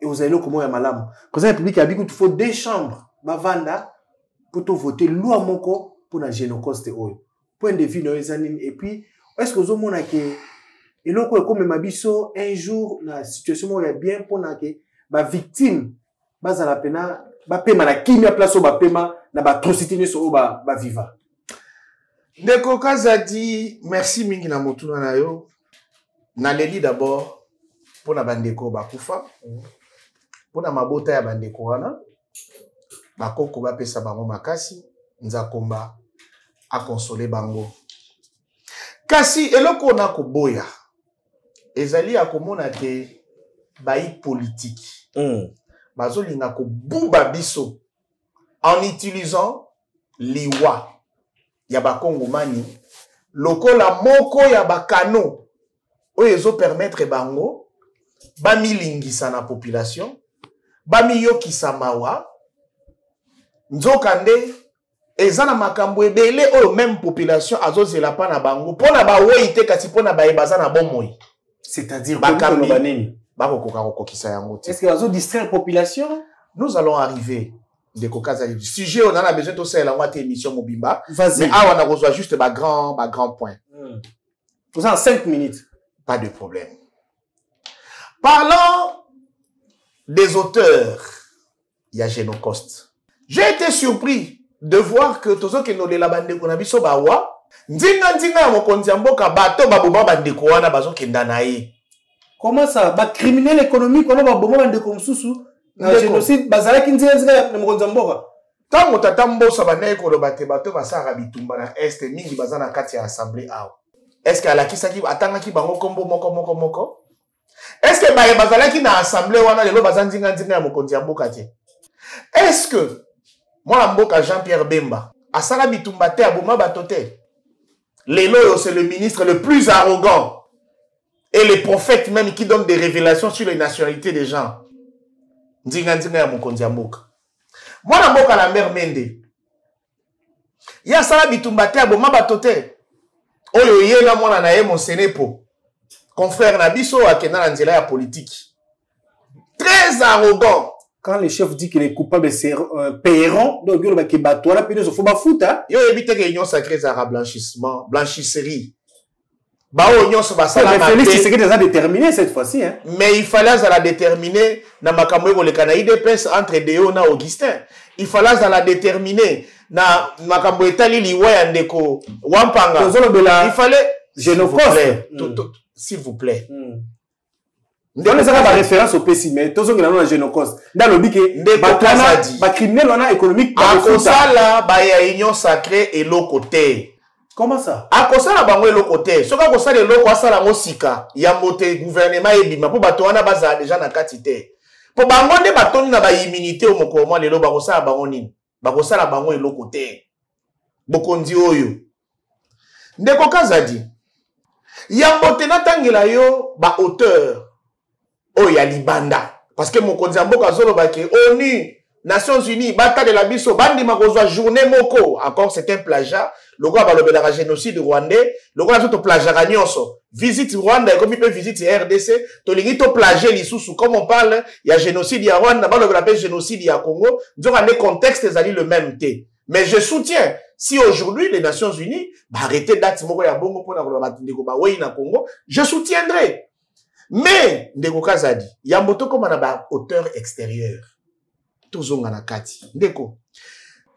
Et vous allez le comment il y a malam. Le président de la République a dit qu'il faut 2 chambres. Bah, vanda, pour te voter loi moko pour la Génocoste. Point de vue, et puis, est-ce que vous avez que, et là, comme Mabiso, un jour, la situation est bien pour que, bah, victime, bah, ça la pena, bah, pema, la kimia place au bah, pema, na ba atrocité sur ba viva. Ndeko Kazadi, merci mingi na motuna na yo. Na leli d'abord pour na bandeko bakufa. Pour na mabota ya bandeko wana. Bakoko ba pesa bango makasi, nzakomba a consoler bango. Kasi eloko na ko boya. Ezali akomona ke bayi politique. Bazo linga ko bumba biso. En utilisant l'iwa, yaba Kongomani, lokola moko yaba kano, oyezo permettre bango, bami lingisa na population, bami yokisa mawa, nzokande, ezana makambo ebele oyo même population azozela pa na bango, pona ba woite kasi pona ba ebaza na bomoi. C'est-à-dire bakambi banini, bakokoka kokokisa yango. Est-ce que bazo distraire population? Nous allons arriver. De du sujet, on en a besoin de ça, la moitié émission Mobimba. Vas-y. Mais on a besoin juste de grand point. Vous en 5 minutes. Pas de problème. Parlant des auteurs, il y a Génocoste. J'ai été surpris de voir que Tozo Kenole la bande qu'on a vu sur Bawa, Ndinga mokonzi mboka bato baboma bande ko wana bazo kenda nae. Comment ça? Ba criminel économique on a baboma bande ko mususu. na génocide bazala kinzela na mokonza mboka tango tata mbosa banaye koloba te bato basara bitumba na este mingi bazana kati ya assemblée awa est-ce que alakisaki atangaki bango kombo moko est-ce que baye bazalaki na assemblée wana lelo bazanzinga nzinga ya mokonzi ya mboka te est-ce que mwana mboka Jean-Pierre Bemba asala bitumba te aboma bato te lelo c'est le ministre le plus arrogant et le prophète même qui donne des révélations sur les nationalités des gens nzinga ya mokonzi ya mboka mwana mboka Lambert Mende ya sala bitumba te aboma bato te oyo ye na mwana na ye Monsenepo confrère na biso akenda na nzela ya politique très arrogant. Quand le chef dit que les coupables paieront, donc il va que bateau là puis faut bafuta yo éviter que union sacrée à blanchissement blanchisserie ba union so basala mais Félix c'est que déjà déterminé cette fois-ci hein mais il fallait la déterminer na makambo ko le Canada IDPS entre Deo na Augustin il fallait la déterminer na makambo etali liwa ya ndeko Wampanga il fallait s'il vous plaît on les a référence au PSI mais tous ceux na Génocos dans le bique ba criminel on a économique à ça là ba ya union sacrée et l'autre côté. Comment ça à ça la bango et l'autre côté ce que ça le loko asala mosika ya moté gouvernement ebima pour bato wana baza déjà na katité pour bango nde bato na ba immunité au moko le lo ba ko sala bango nini ba ko sala bango et l'autre côté bokondi oyo ndeko Kazadi ya moté na tangela yo ba auteur oh ya libanda parce que mokonzi ya mboka zolo bake ONU Nations Unies bata de la biso bandi makozwa journée moko encore c'est un plagiat le gars balobela ka génocide rwandais le gars to plagiat nyonso visite Rwanda comme il peut visite RDC to lingi to plagier lisusu comme on parle il y a génocide ya Rwanda balobela pe génocide ya Congo donc les contextes ezali le même té mais je soutiens si aujourd'hui les Nations Unies arrêter date moko ya bongo pona ko ba ndeko ba wei na Congo je soutiendrai. Mais, Ndeko Kazadi, il y a moto comme un auteur extérieur. Toujours en kati. Ndeko.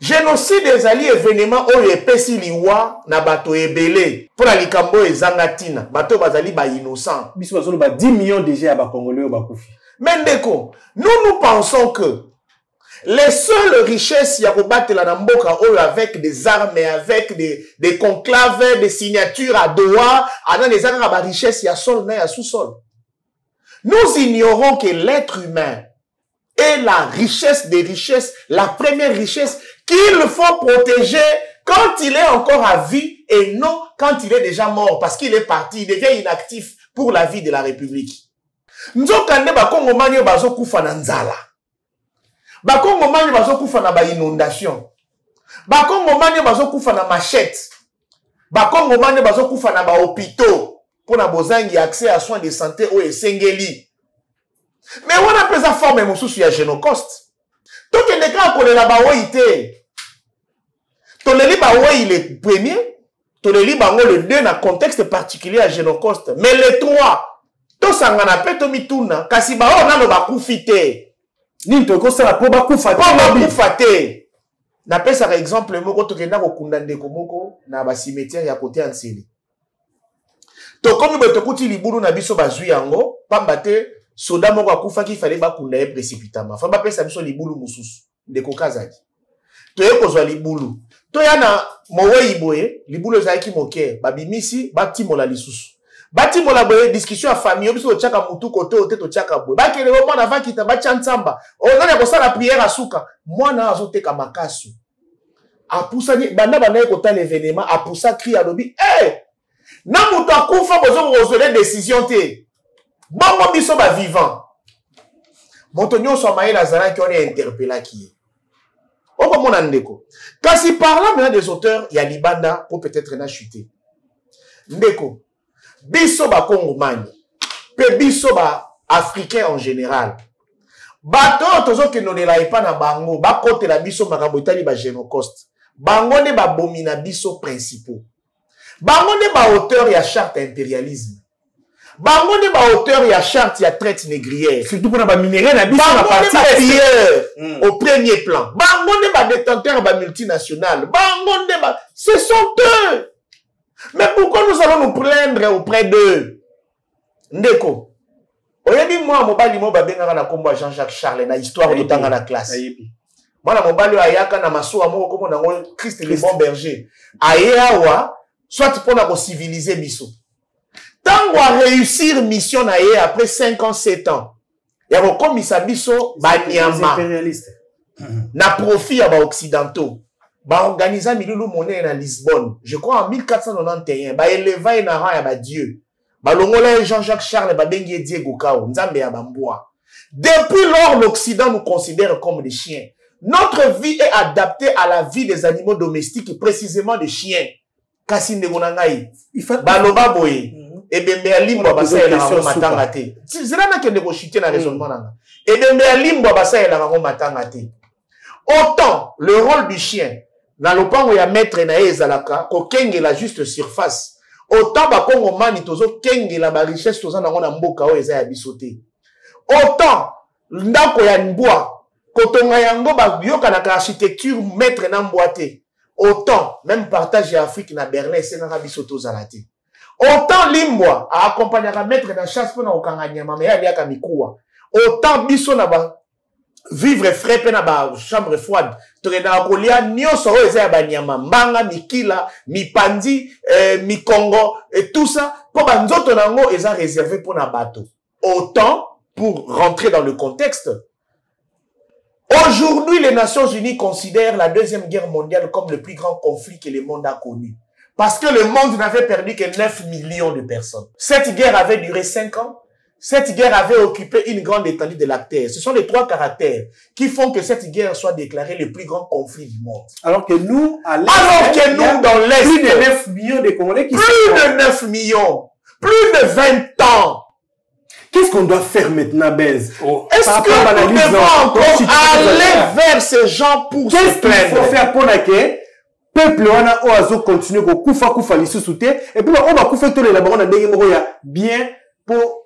Génocide des alliés événements où les pesi liwa na bato ebele. Pour la likambo et zangatina. Bato bazali ba innocent. Biso bazolo ba 10 millions déjà à ba Congolais ou ba koufi. Mais Ndeko, nous pensons que les seules richesses y a combattre la namboka avec des armes et avec des conclaves, des signatures à Doha, dans les armes à richesse y a sol na y a sous-sol. Nous ignorons que l'être humain est la richesse des richesses, la première richesse qu'il faut protéger quand il est encore à vie et non quand il est déjà mort parce qu'il est parti, il devient inactif pour la vie de la République. Nzokande bakongo manyo bazo kufa na nzala. Bakongo manyo bazo kufa na ba inondation. Bakongo manyo bazo kufa na machette. Bakongo manyo bazo kufa na ba hôpitaux. Pour la bozangi accès à soins de santé au Sengeli. Mais on a pris sa forme et mon souci à Génocoste. Donc il n'est qu'à connaître la baoïté. Ton le libaoï il est premier. Ton le libaoï le deux dans contexte particulier à Génocoste. Mais les trois, tout ça on a fait tout mituna. Kasi bao on a le bakoufité. Ni to ko ça pour bakoufate. Pour bakoufate. Na pesa par exemple moko to kenda ko kundande ko moko na ba cimetière ya côté Anseli. To comme beto kuti libulu na biso bazui yango pamba te soda moko akufa ki fallait bakunda ye précipitamment fa ba pesa biso libulu mususu Ndeko Kazadi to ye kozwa libulu to ya na mowei boye libulu ezaki moke babimisi batimola lisusu batimola boye discussion ya famille biso tchaka mutu kote ote to tchaka boye bakele bo mwana vakita ba chantsamba onana ko sala prière asuka mwana azoteka makasu apusani banda bana ko ta l'événement apusa cri alobi na mutu akufa bozo kozole décision te bongo biso ba vivant moto nyonso amaye lazara qui on est interpellé qui oko mona ndeko kasi parlant maintenant des auteurs ya libanda pour peut-être na chuter ndeko biso ba kongomani pe biso ba africain en général bato tozo ke nonela epa na bango ba kotela biso makambo etali ba Génocoste bango ne ba bomina biso principaux. Bango ne ba auteur ya charte impérialisme. Bango ne ba auteur ya charte ya traite négrière. Surtout pour ba minéraux na biso na partie au premier plan. Bango ne ba détenteur ba multinational. Bango ne ba ce sont eux. Mais pourquoi nous allons nous plaindre auprès d'eux? Ndeko. Oyebi moi mobali mo babengaka na kombo Jean-Jacques Charles na histoire de tanga na classe. Moi na mobali ayaka na masuwa mo kombo na Christ le bon berger. Aye awa soit pour na ko civiliser biso. Tango a réussir mission na ye après 5 ans 7 ans. Ya ko komisa biso banyama. Na profit ya ba occidentaux. Ba organiser milulu monnaie na Lisbonne. Je crois en 1491 ba éleva na rang ya ba Dieu. Balongola Jean-Jacques Charles babengi Diego Kao, Nzambe ya bamboa. Depuis lors, l'Occident nous considère comme des chiens. Notre vie est adaptée à la vie des animaux domestiques, précisément des chiens. Kasi ndegonangai. Baloba boye. Ebembe ya limbo basa ya la matanga te. C'est là que ndeko chité na raisonnement nanga. Ebembe ya limbo basa ya la matanga te. Autant le rôle du chien na lopango ya maître na ezalaka ko kenge la juste surface. Autant bakongo mani tozo kenge la richesse toza nango na mboka o eza ya bisote. Autant ndako ya mbwa kotonga yango ba yoka na architecture maître na mbwate. Autant même partage ya Afrique na Berlin senga bisoto zalate. Autant limbwa a accompagner la maître na chasse pour na okanga nyama me ya liaka mikuwa. Autant biso na ba vivre frais pe na ba chambre froide tokenda kolia nyonso oyo eza ya banyama mbanga mikila mipandi mikongo et tout ça po banzoto nango eza réservé pour na bato. Autant pour rentrer dans le contexte, aujourd'hui les Nations Unies considèrent la Deuxième Guerre mondiale comme le plus grand conflit que le monde a connu, parce que le monde n'avait perdu que 9 millions de personnes. Cette guerre avait duré 5 ans. Cette guerre avait occupé une grande étendue de la terre. Ce sont les 3 caractères qui font que cette guerre soit déclarée le plus grand conflit du monde. Alors que nous, à l'Est, dans l'Est, plus de 9 millions de Congolais qui plus de 9 millions, plus de 20 ans. Qu'est-ce qu'on doit faire maintenant, Benz? Est-ce que nous devons encore aller vers ces gens pour se plaindre? Qu'est-ce qu'il faut faire pour que peuple wana oazo continue ko kufa lisusu te et puis on va kufa to le laboron na ndenge moko ya bien pour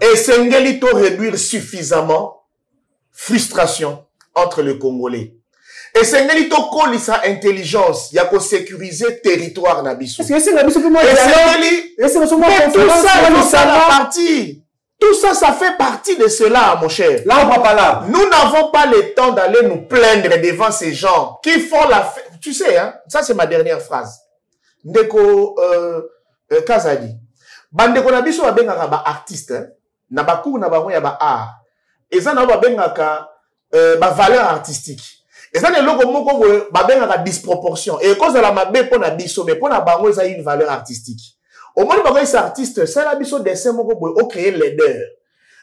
et Sengelito réduire suffisamment frustration entre les Congolais. Et Sengelito colle sa intelligence, il y a qu'à sécuriser territoire nabiso. Tout ça, ça fait partie de cela, mon cher. Là, on va pas là. Nous n'avons pas le temps d'aller nous plaindre devant ces gens qui font la fête. Tu sais, hein, ça c'est ma dernière phrase. Ndeko Kazadi. Bande ko na biso babengaka ba artiste na baku na bango ya ba art eza na babengaka ba valeur artistique eza na loko moko boye babengaka disproportion et cause de la mabe pona biso mais pona bango eza une valeur artistique au moins ba ces artistes c'est la biso dessin moko boye o créer leader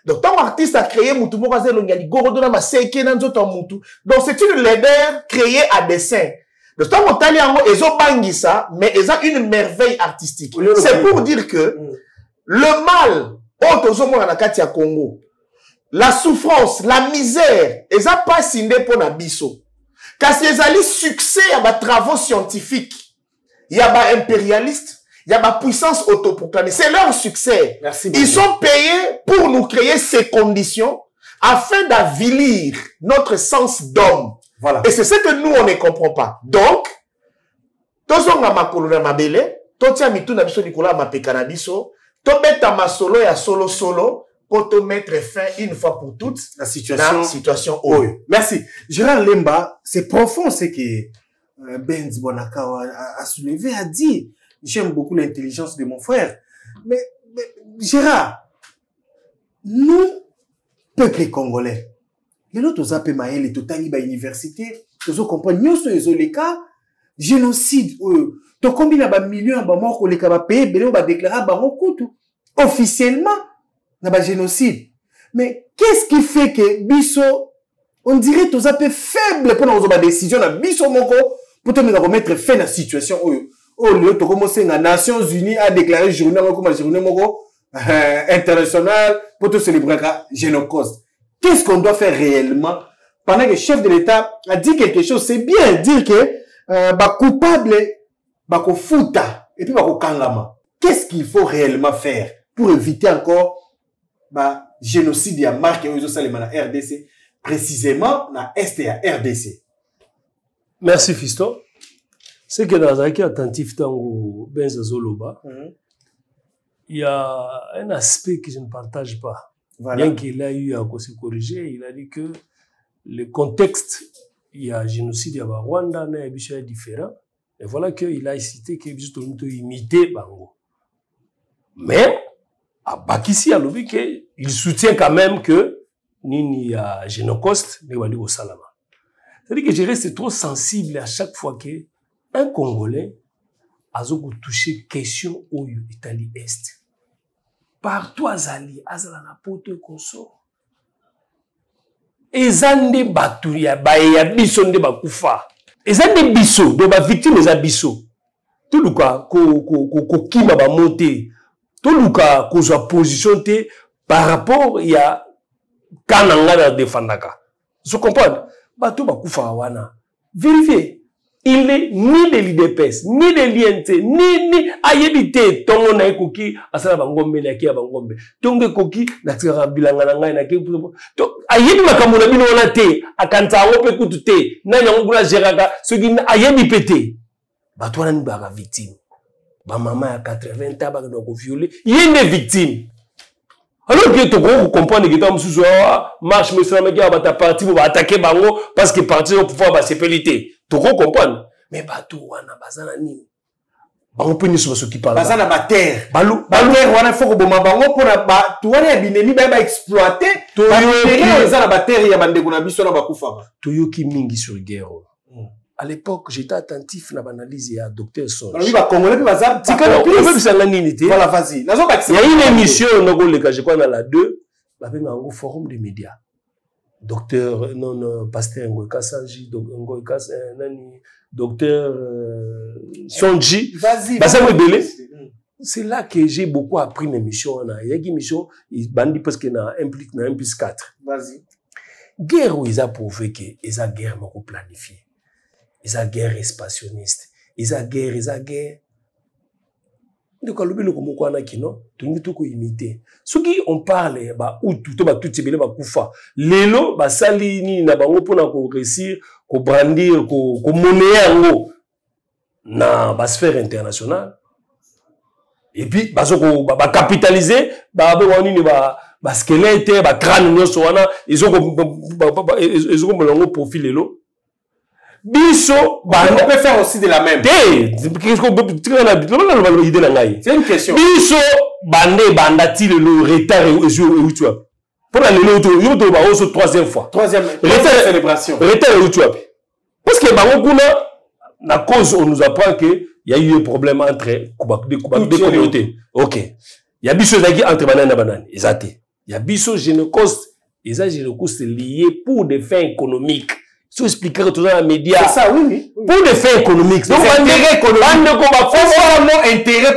donc tant artiste a créé mutu moko azelo ngali gorodo na maseke na nzoto mutu donc c'est une leader créée à dessin. Le temps où on yango ezo bangisa, mais ils ont une merveille artistique. C'est pour dire que le mal, au Congo, la souffrance, la misère, ils ont pas signé pour Nabiso. Car si ils ont succès, il y a des travaux scientifiques, il y a des impérialistes, il y a des puissances autoproclamées. C'est leur succès. Merci beaucoup. Ils sont payés pour nous créer ces conditions afin d'avilir notre sens d'homme. Voilà. Et c'est ce que nous, on ne comprend pas. Donc, tozo nga makolo na mabele, totia mitu na biso likolo ma pekanabiso, to beta masolo ya solo pour te mettre fin une fois pour toutes la situation oyo. Merci. Gérard Lemba, c'est profond ce que Benz Bonakawa a soulevé, a dit. J'aime beaucoup l'intelligence de mon frère. Mais Gérard, nous, peuple congolais, les autres zappé maël et totali ba université, tous comprendre nous sur les cas génocide to combien ba millions ba mort ko les ka ba payer belé ba déclarer ba kutu officiellement na ba génocide. Mais qu'est-ce qui fait que biso on dirait tous zappé faible pour nos ba décision na biso moko pour te mettre fin à la situation lieu to commencer na Nations Unies a déclaré journée comme journée moko internationale pour te célébrer la Génocide. Qu'est-ce qu'on doit faire réellement pendant que le chef de l'État a dit quelque chose? C'est bien dire que bah coupable bah futa et puis bah kangama. Qu'est-ce qu'il faut réellement faire pour éviter encore bah génocide à marque et aux na RDC, précisément na Est et à RDC? Merci Fiston. C'est que dans un cas attentif tango Benza Zoloba. il y a un aspect que je ne partage pas. Voilà. Bien qu'il a eu à se corriger, il a dit que le contexte, il y a génocide, il y a Rwanda, il y a différent. Et voilà qu'il a cité qu'il y a imité Bango. Mais, à Bakissi, il soutient quand même que Nini a Génocoste, mais il au Salama. C'est-à-dire que je reste trop sensible à chaque fois qu'un Congolais a touché question au Italie Est. Partout azali, azala na poto koso. Ezande batu ya biso nde bakufa. Ezande biso, de ba victime eza biso. Tuluka ko kima ba monter. Tuluka ko sa position te par rapport ya kananga na defandaka. Vous comprenez? Batu bakufa wana. Vérifiez. Il n'est ni de l'IDPS, ni de l'INT, ni ayebite tongo na ekoki asala bangombe na kia bangombe. Tongo ekoki na tsira bilanga na ngai na kia. To ayebi makambo na bino wana te, akanta ngope kutu te. Na nyango kuna geraka soki ayebi pete. Bato wana ni ba victime. Ba mama ya 80 ans ba ko violer, yene victime. Alors que tu comprends que tu mususu marche monsieur meki abata parti pour attaquer bango parce que parti au pouvoir ba sepelité. Tu comprends? Mais bato wana bazana nini? Bango pe niso basoki parla. Bazana ba terre. Balu wana faut que boma bango pour ba tu wana binemi ba exploiter. To yo bazana ba terre ya bandeko na biso na bakufa. To yo ki mingi sur guerre. À l'époque, j'étais attentif à l'analyse à Dr. Songe. Il y a une émission, je crois, dans la 2, avec un forum des médias. Docteur, pasteur Ngoy Kassanji, docteur Sonji. C'est là que j'ai beaucoup appris mes missions. Il y a une mission, il bandit parce qu'il implique 1+4. Vas-y. Guerre où ils ont prouvé que ils ont guerre beaucoup planifiée. Ils ont guerre expansionniste. Ils ont guerre. Donc, ce qui on parle, ou tout kufa. Lelo, sali ni na bango pour réussir, ko brandir, ko monnaie na ba sphère internationale. Et puis, capitaliser, squelette, crâne, ils ont profil lelo. Biso, on peut faire aussi de la même. C'est une question. Biso, bandati le retard et pour la lélo, troisième fois. Troisième célébration. Retard et parce que la cause, on nous apprend qu'il y a eu un problème entre des communautés. Ok. Il y a biso entre banane et banane. Exact. Il y a biso génocoste. Et ça, génocoste lié pour des fins économiques. Si vous expliquez tout dans les médias. C'est ça, oui. Pour des faits économiques. Donc, intérêt économique. Intérêt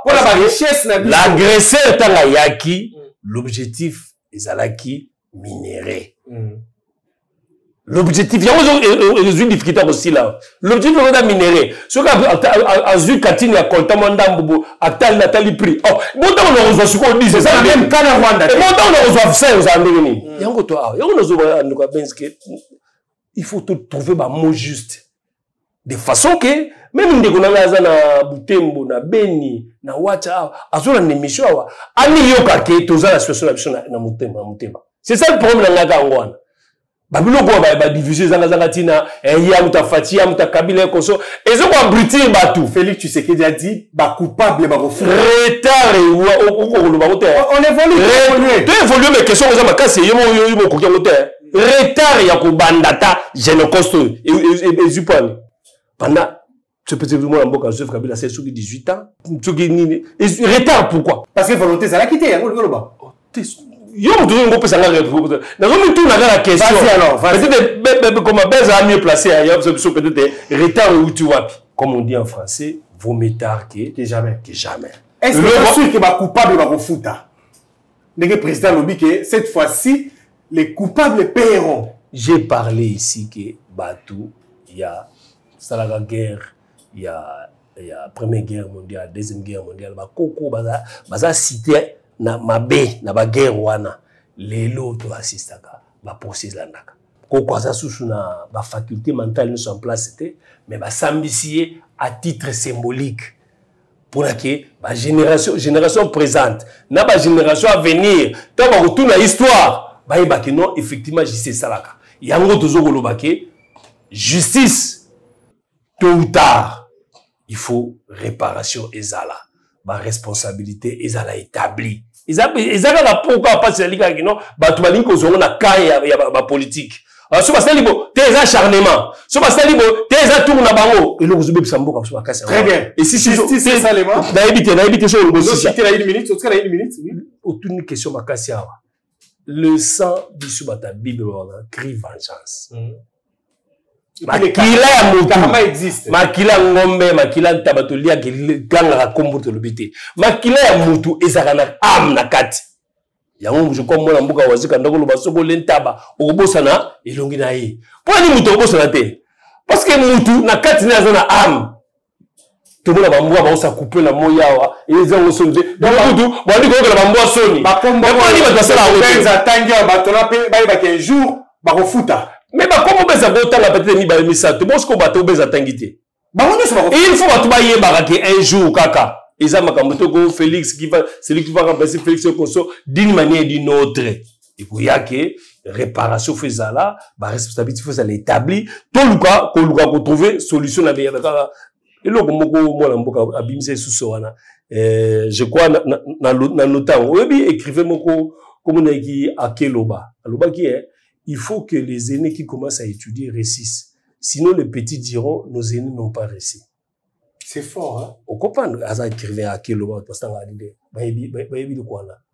pour la richesse. L'agresseur est un yaki. L'objectif est un minéré. L'objectif, il y a une difficulté aussi là. L'objectif est un minéré. Ce qu'a Azu Katine a compté Mandambo, Atali prix. Oh, bon, on reçoit ce qu'on dit, c'est ça même quand on Rwanda. Et bon, on reçoit ça aux Américains. Il faut trouver un mot juste. De façon que, même si on a na Butembo, na Beni, na Wacha, Azura na émission, ani yoka ke toza la situation na Mutema. C'est ça le problème dans la Gangwana. Babiloko ba diviser zanga tina ya mutafati ya mutakabila koso ezo ko abrutir batu. Félix Tshisekedi a dit ba coupable ba refu retard on évolue tu évoluer mes questions za makasi yo ko ngote retard ya ko bandata génocoste et zupani pendant ce petit mois en boka Joseph Kabila c'est sur 18 ans retard pourquoi parce que volonté ça l'a quitté ya ngoloba yo mutu ngo pesa ngala réponse na zomi tout na la question peut-être comment Beza mieux placé ailleurs peut-être retard où tu vois comme on dit en français vaut mieux tard que jamais est-ce que c'est sûr que ba coupable va refuta le président lobby que cette fois-ci les coupables paieront. J'ai parlé ici que Batou il y a la guerre il y a première guerre mondiale deuxième guerre mondiale ba koko baza cité na mabe na ba guerre wana lelo to assistaka ba procès landaka ko kwaza susu na ba faculté mentale nous en place c'était mais ba sambisier à titre symbolique pour la génération présente, na ba génération à venir, tant ba retourner l'histoire, ba yeba que non effectivement justice salaka. Yango tozo kolobake justice tôt ou tard, il faut réparation ezala, ba responsabilité ezala établie. Ezala la pourquoi pas c'est liga que non, ba tu balingi kozonga na kaya ya ba politique. Alors so ba salibo tes acharnement, so ba salibo tes tour na bango et le kozube bisambo ka kasi. Très bien. Et si c'est ça les mots. Na éviter sur le dossier. C'était la 1 minute, c'est la 1 minute. Aucune question makasi awa. Le sang biso bata Bible crie vengeance. Makila ya mutu existe. Makila ngombe, makila tabatolia ganga komboto lobité. Makila ya mutu ezaka na âme na kati. Yango je comme mona mbuka wazika ndako lo basoko lentaba okobosana elongi na ye. Pourquoi ni mutu okobosana te? Parce que mutu na kati na zona âme. Tout le monde va mourir, va couper la moyawa et les gens vont se dire donc tout va dire que la mboa soni. Ba kombo ba va ça la route. Ça tangia ba tola pe ba ba jour ba refuta. Mais bah comment on peut tanga peut-être ni ba misa to bosko ba to beza tangité. Ba on se ba. Il faut ba to ba yeba que un jour kaka. Eza makambo go Félix qui va celui qui va remplacer Félix Koso d'une manière ou d'une autre. Et pour y a que réparation faisala, ba responsabilité faut ça l'établir. Tout le cas ko trouver solution na bien et là, je crois na notamment écrivez moko comme on a dit à Keloba. Aloba qui est il faut que les aînés qui commencent à étudier réussissent. Sinon les petits diront nos aînés n'ont pas réussi. C'est fort hein. On comprend à écrivain à Keloba parce que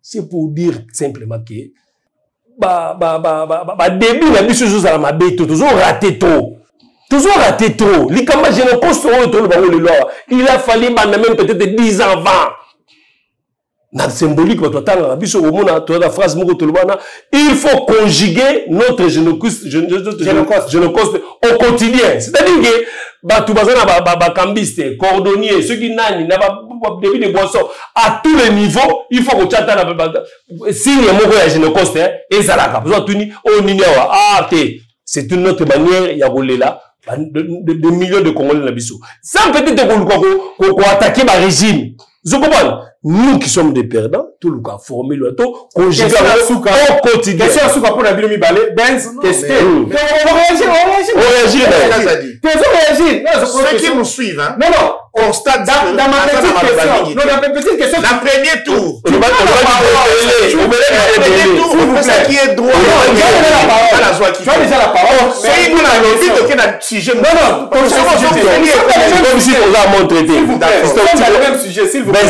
c'est pour dire simplement que début la mission à la mabé toujours raté trop. Toujours raté trop. L'ikamba génocoste il a fallu même peut-être 10 ans avant. Dans symbolique, la phrase il faut conjuguer notre génocoste au quotidien. C'est-à-dire que cambiste, cordonnier, ceux qui n'ont début de boisson, à tous les niveaux, il faut que tu aies signe de génocoste et ça l'a c'est une autre manière, il y a volé là. De millions de Congolais dans Bissau. Sans peut-être qu'on attaquer ma régime. Vous comprenez? Nous qui sommes des perdants, tout le cas formé le temps, conjugué au quotidien. Question à Souka pour la ville Mibalé, Benz, testé. On réagit. Ceux qui nous suivent, hein? Non. On stade dans ma petite question. Dans le premier tour. Le premier tour, qui est droit. Tu as déjà la parole. C'est une envie de sujet. Non. Comme si on a montré. C'est le même sujet, s'il vous plaît.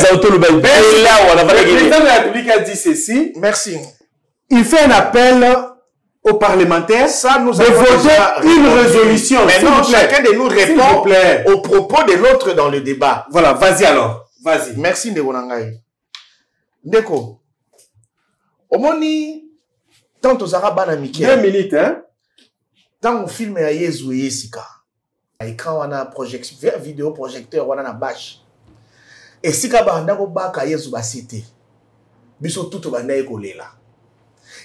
Le président de la République a dit ceci. Merci. Il fait un appel aux parlementaires de voter une résolution. Maintenant, chacun de nous répond aux propos de l'autre dans le débat. Voilà, vas-y alors. Vas-y. Merci, Ndeko Nangai. Ndeko, omoni, tant aux Arabes, 2 minutes, hein? Tant on filme à Yezu et Yesika, à écran, on a projection, vidéo projecteur, on a bâche. Et si on a baka Yezu basité, biso tout va naïko lela.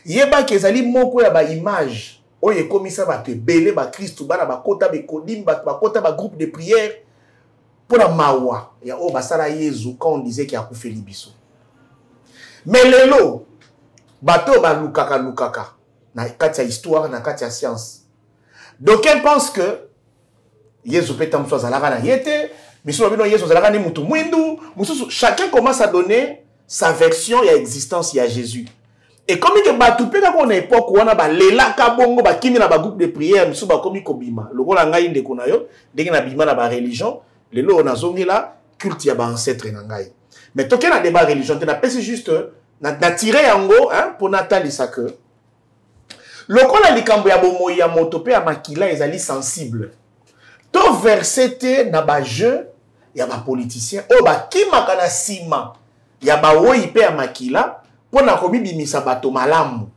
Yeba kezali moko ya ba image oye komisa ba te belé ba Christ ba na ba kota be kodim ba kota ba groupe de prière pour la mawa ya o basala Yezu quand on disait qu'il a koufeli biso. Mais lelo bato ba lukaka na kati ya histoire na kati ya science. Donc elle pense que Yezu peut tam soit zalaka na yete, biso bino Yezu zalaka ni mutu mwindu, chacun commence à donner sa version ya existence ya Jésus. Et comme il y a une époque où on a lela kabongo ba kimi na ba groupe de prière misu ba komi kobima lokola ngai ndeko na yo ndenge na bima na ba religion lelo on a zongi la culte ya ba ancêtre na ngai mais toke na débat religion te na pesi juste na tirer yango hein pour natalisa que lokola likambo ya bomoi ya moto pe ya makila ezali sensible to verset na ba jeu ya ba politicien o ba kimaka na sima ya ba oyi pe ya makila pour na komi bimisa bato malamu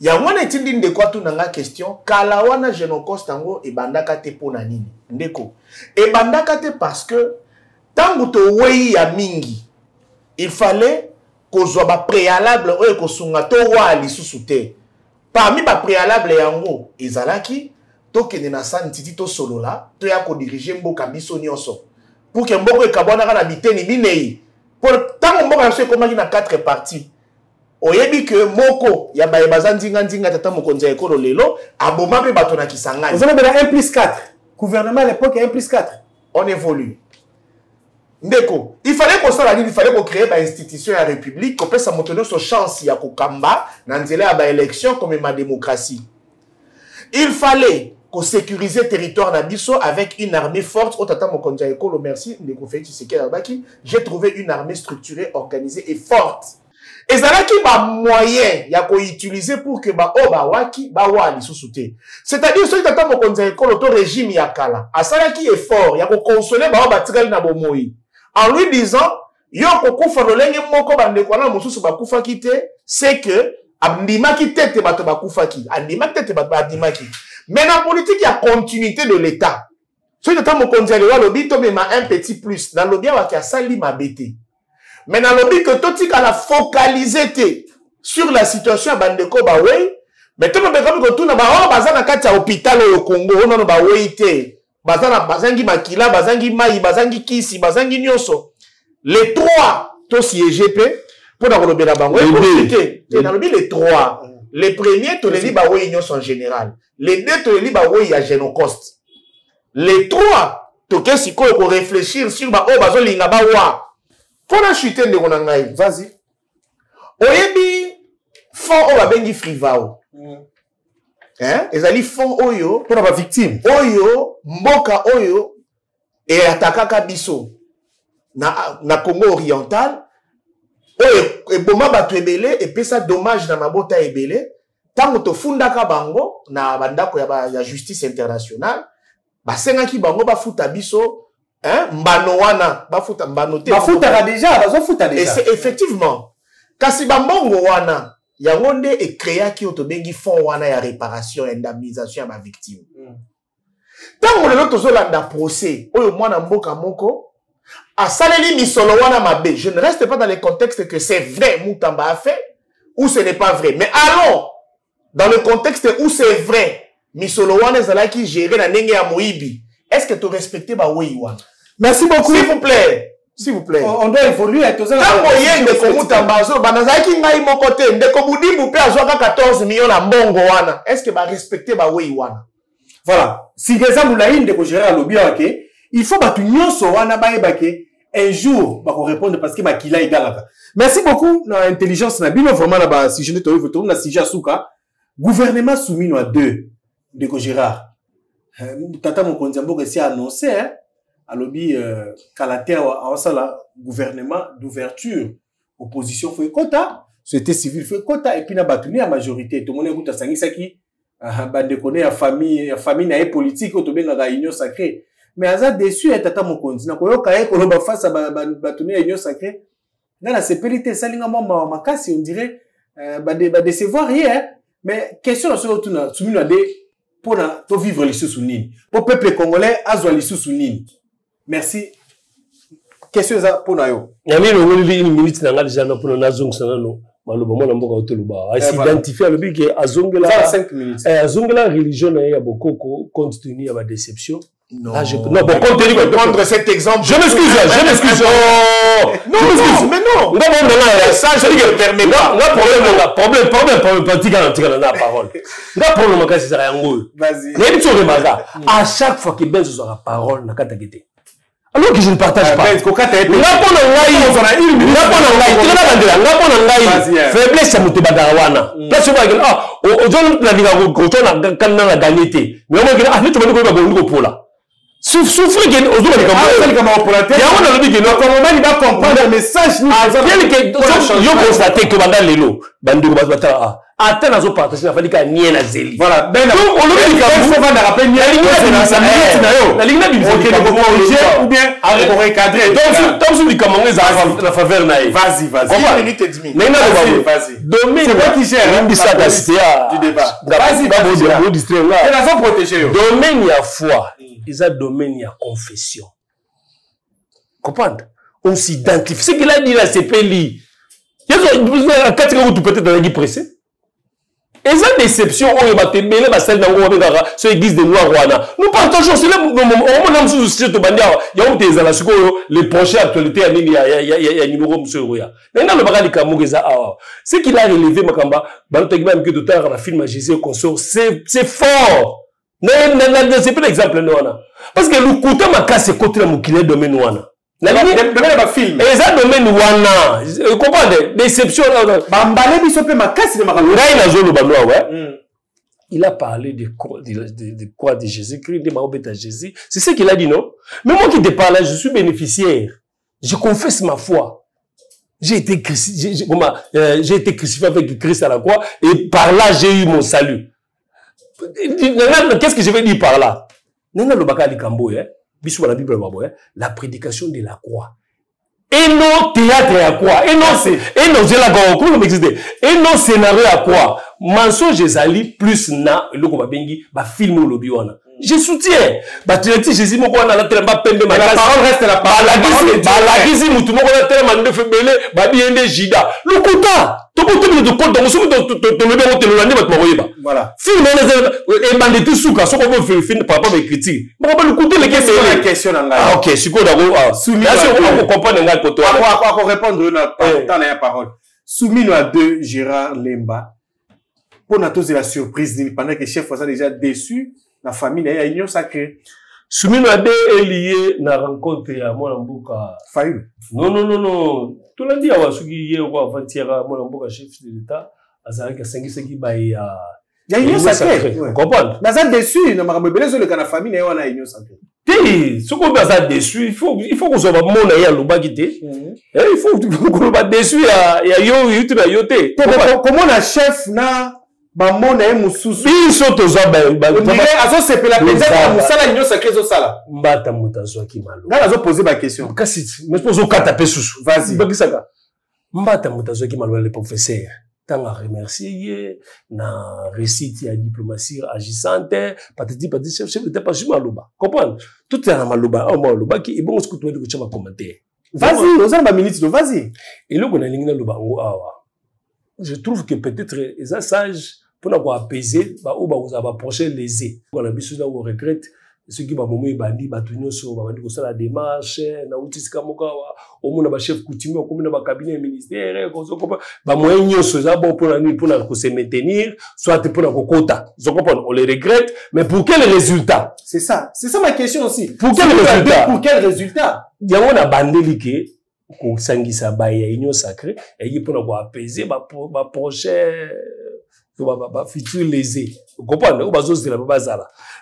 ya wana etindi ndeko atu nanga question kala wana génocoste tango ebandaka te pona nini ndeko ebandaka te parce que tango to wei ya mingi il fallait kozwa ba préalable oyo kosunga to wa lisusu te parmi ba préalable yango ezalaki tokende na santiti to solola to ya ko diriger mboka biso nyonso pour que mboko ekabwana na biteni binei pour tant mboko na so ekomaki na 4 parties oyebi que moko ya bayebaza ndinga tata mokonzi ya ekolo lelo aboma pe bato na Kisangani vous avez 1+4 gouvernement à l'époque 1+4 on évolue ndeko il fallait qu'on crée ba institution ya république qu'on pesa motono so chance ya kokamba na nzela ya ba élection comme ma démocratie il fallait qu'on sécurise le territoire Nabiso avec une armée forte. Au tata mokonzi ya ekolo merci ndeko Félix Tshisekedi Abaki j'ai trouvé une armée structurée organisée et forte. Et ça là qui ba moyen ya ko utiliser pour que ba oba waki ba wali sous-souté. C'est-à-dire ce tata mokonzi ya ekolo to régime ya kala. Asala qui est fort ya ko consoler ba oba tirel na bomoi. En lui disant yo ko kufa lolenge moko bande ko na mususu ba kufa kite c'est que abndima ki tete bato ba kufa ki. Andima tete bato abndima ki. Mais dans la politique il y a continuité de l'état. Ce tata mokonzi ya lobby to mema un petit plus. Dans lobby wa ki asali mabete. Mais dans le but que tout le monde a focalisé sur la situation à Bandeko Bawe, mais tout le monde a dit que tout le monde a un hôpital au Congo, on a bazangi makila, bazangi mai, bazangi kisi, bazangi nyoso. Les trois, tous siégés pour dans le les trois. Les premiers, tous les li Bawe nyoso en général. Les deux, tous les li Bawe ya Génocoste. Les trois, tout le monde pour réfléchir sur Bawe bazolinga Bawa. Pour la chute de Ronangaï, vas-y. Oyebi, fond o babengi frivao. Hein? Ezali fond oyo, pour la victime. Oyo, mboka oyo, et atakaka biso. Na Congo oriental, oyo, e boma batu ebele, et pesa dommage na mabota ebele, tango to fundaka bango, na bandako ya justice internationale, basenga ki bango bafuta biso, hein? Mbano wana, bafuta mbanote. Bafuta déjà, bazofuta déjà. Et effectivement, kasi bambongo wana, yangonde e créa ki otobengi fond wana ya réparation et indemnisation à ma victime. Tango lelo tozolanda procès, oyo mwana mboka moko, asaleli misolo wana mabe. Je ne reste pas dans le contexte que c'est vrai Moutamba a fait ou ce n'est pas vrai. Mais allons dans le contexte où c'est vrai. Misolo wana ezalaki géré na ndenge ya moyibi. Est-ce que tu respectes ba oui wana? Merci beaucoup. S'il vous plaît. S'il vous plaît. On doit évoluer. Tant moyen de Komutamba, banazaki ngai mokote, ndeko Budimbu pe azwaka 14 millions na mbongo wana. Est-ce que ba respecter ba oui wana? Voilà. Si les gens moulaïn de gérer à l'objet, ok, il faut battre nyonso wana baebake un jour ba répondre parce que ba kila igalaka. Merci beaucoup na intelligence na bino vraiment na ba si je ne te veux na si jasuka gouvernement soumis à 2 de Gérard. Tata mokonzi mboka si annoncé à lobby Kalater a sala gouvernement d'ouverture opposition fait quota société civile fait quota et puis na batuni à majorité tout le monde écoute sangisa qui bande connaît famille na politique to benga ga union sacrée mais aza déçu tata mokonzi na koyoka e koloba face à batuni à union sacrée na la sécurité salinga mama makasi on dirait ba décevoir hier mais question sur tout na soumis na pour vivre les sous-nini. Pour le peuple congolais, azwa les sous-nini. Merci. Question pour nous. Il y a une minute déjà pour nous nazong sanano. Maloba mona mboka oteluba. S'identifier le but que azongela 5 minutes. Azongela religion ya beaucoup compte tenu à ma déception. Non. Non, bon, compte tenu de prendre cet exemple. Je m'excuse. Non, mais non. Ça, je ne permets pas. Problème, pratique dans la parole. La problème, c'est ça. Vas-y. À chaque fois que Ben se la parole, n'a qu'à t'inquiéter. Alors que je ne partage pas. Faiblesse, ça me te badarawana. Parce que, aujourd'hui, la vie a gagné. Mais on va dire, tu vas nous pour là. Souffrir que aux autres comprendre le message yo constater que banda lelo bande ko batata ata nazo partager na falika niela zeli voilà ben on le dit faut vendre rappeler la ligne ou bien à recadrer donc sur du camongais la faveur na vas-y 1 minute et demi vas-y domaine c'est quoi qui gère mbisa da cité du débat vas-y ba distraire là et la faut protéger domaine ya foi ils ont domaine à confession. Comprendre? On s'identifie. Ce qu'il a dit là, c'est pas lui. Il y a 4 ans où tu peux être dans la pressé. Et cette déception, on va te mêler ma salle dans ce église de Noir Rwanda. Nous partageons, c'est là, on a sous ce bandier, il y a les prochaines actualités, il y a numéro monsieur Roya. Maintenant, le bagage de Kamogeza, ce qu'il a relevé, Makamba, même que d'autant la film à Jésus consort, c'est fort. C'est pas l'exemple, non. Parce que le côté ma casse, c'est côté la moukile domaine Wana. Domaine ba film. Et ça domaine Wana. Vous comprenez? Déception. Bambale biso pe ma casse de Makamba. Il a parlé de quoi de Jésus-Christ, de Mahomet à Jésus. C'est ce qu'il a dit, non? Mais moi qui te parle, je suis bénéficiaire. Je confesse ma foi. J'ai été crucifié avec Christ à la croix et par là, j'ai eu mon salut. Qu'est-ce que je vais dire par là? La prédication de la croix. Et non théâtre à quoi? Et non scénario à quoi? Mensonge ezali plus na loko babengi ba film au lobby wana. Je soutiens. Ba tu Jésus moko wana la tremba pembe ma. La parole reste la parole. La gizi mutu moko na tremba nde febele ba biende jida. Lokuta. Toko de compte donc somo to le bien te landi ba moyeba. Voilà. Film et bande tout souka soko bo film par rapport à critique. Ma ba lokuta les questions nanga. Ah OK, siko d'abord soumis. Là on comprendre ngai poto. Quoi répondre na temps na parole. Soumis à 2 Gérard Lemba. Pour nous, c'est la surprise pendant que le chef was déjà déçu, la famille a union sacrée. Soumino Ade est lié à la rencontre à Molamboka. Fayu. Non. Tout le monde dit à Wasugi hier ou avant-hier à Molamboka, chef de l'État, à Zarek Sengi Baye. Il y a union sacrée. Vous comprenez? Mais ça déçu, nous avons besoin de la famille a union sacrée. Ce qu'on a déçu, il faut qu'on soit bon à l'Obagité. Il faut qu'on soit déçu à Yoté. Comment la chef n'a Maman na mususu. Biso toza ba. Azo sepela peut-être musala union sacrée zo sala. Mbata mutazo ki malo. Nga azo poser ba question. Kasi mais poser kata pe susu. Vas-y. Bakisaka. Mbata mutazo ki malo le professeur. Tanga remercier na récit ya diplomatie agissante, patati chef de pas maloba. Comprendre? Tout est en maloba, maloba qui est bon ce que tu veux que tu vas commenter. Vas-y, osana ba minute, vas-y. Et là on a lingna loba awa. Je trouve que peut-être les sages pour nous apaiser, ou vous avez approché lésé. On a besoin de regrette ceux qui moment bandi batunyo so bandi ko sala démarche na utisika mokawa au monde ba chef coutumier au monde ba cabinet ministère ko so ko ba moyen nyoso za bon pour ko se maintenir soit pour na kokota zo comprendre on les regrette mais pour quel résultat? C'est ça ma question aussi. Pour quel résultat? Yango na bandeli ke ko sangisa ba ya union sacrée et pour na ko apaiser ba projet futur lésé. Vous comprenez?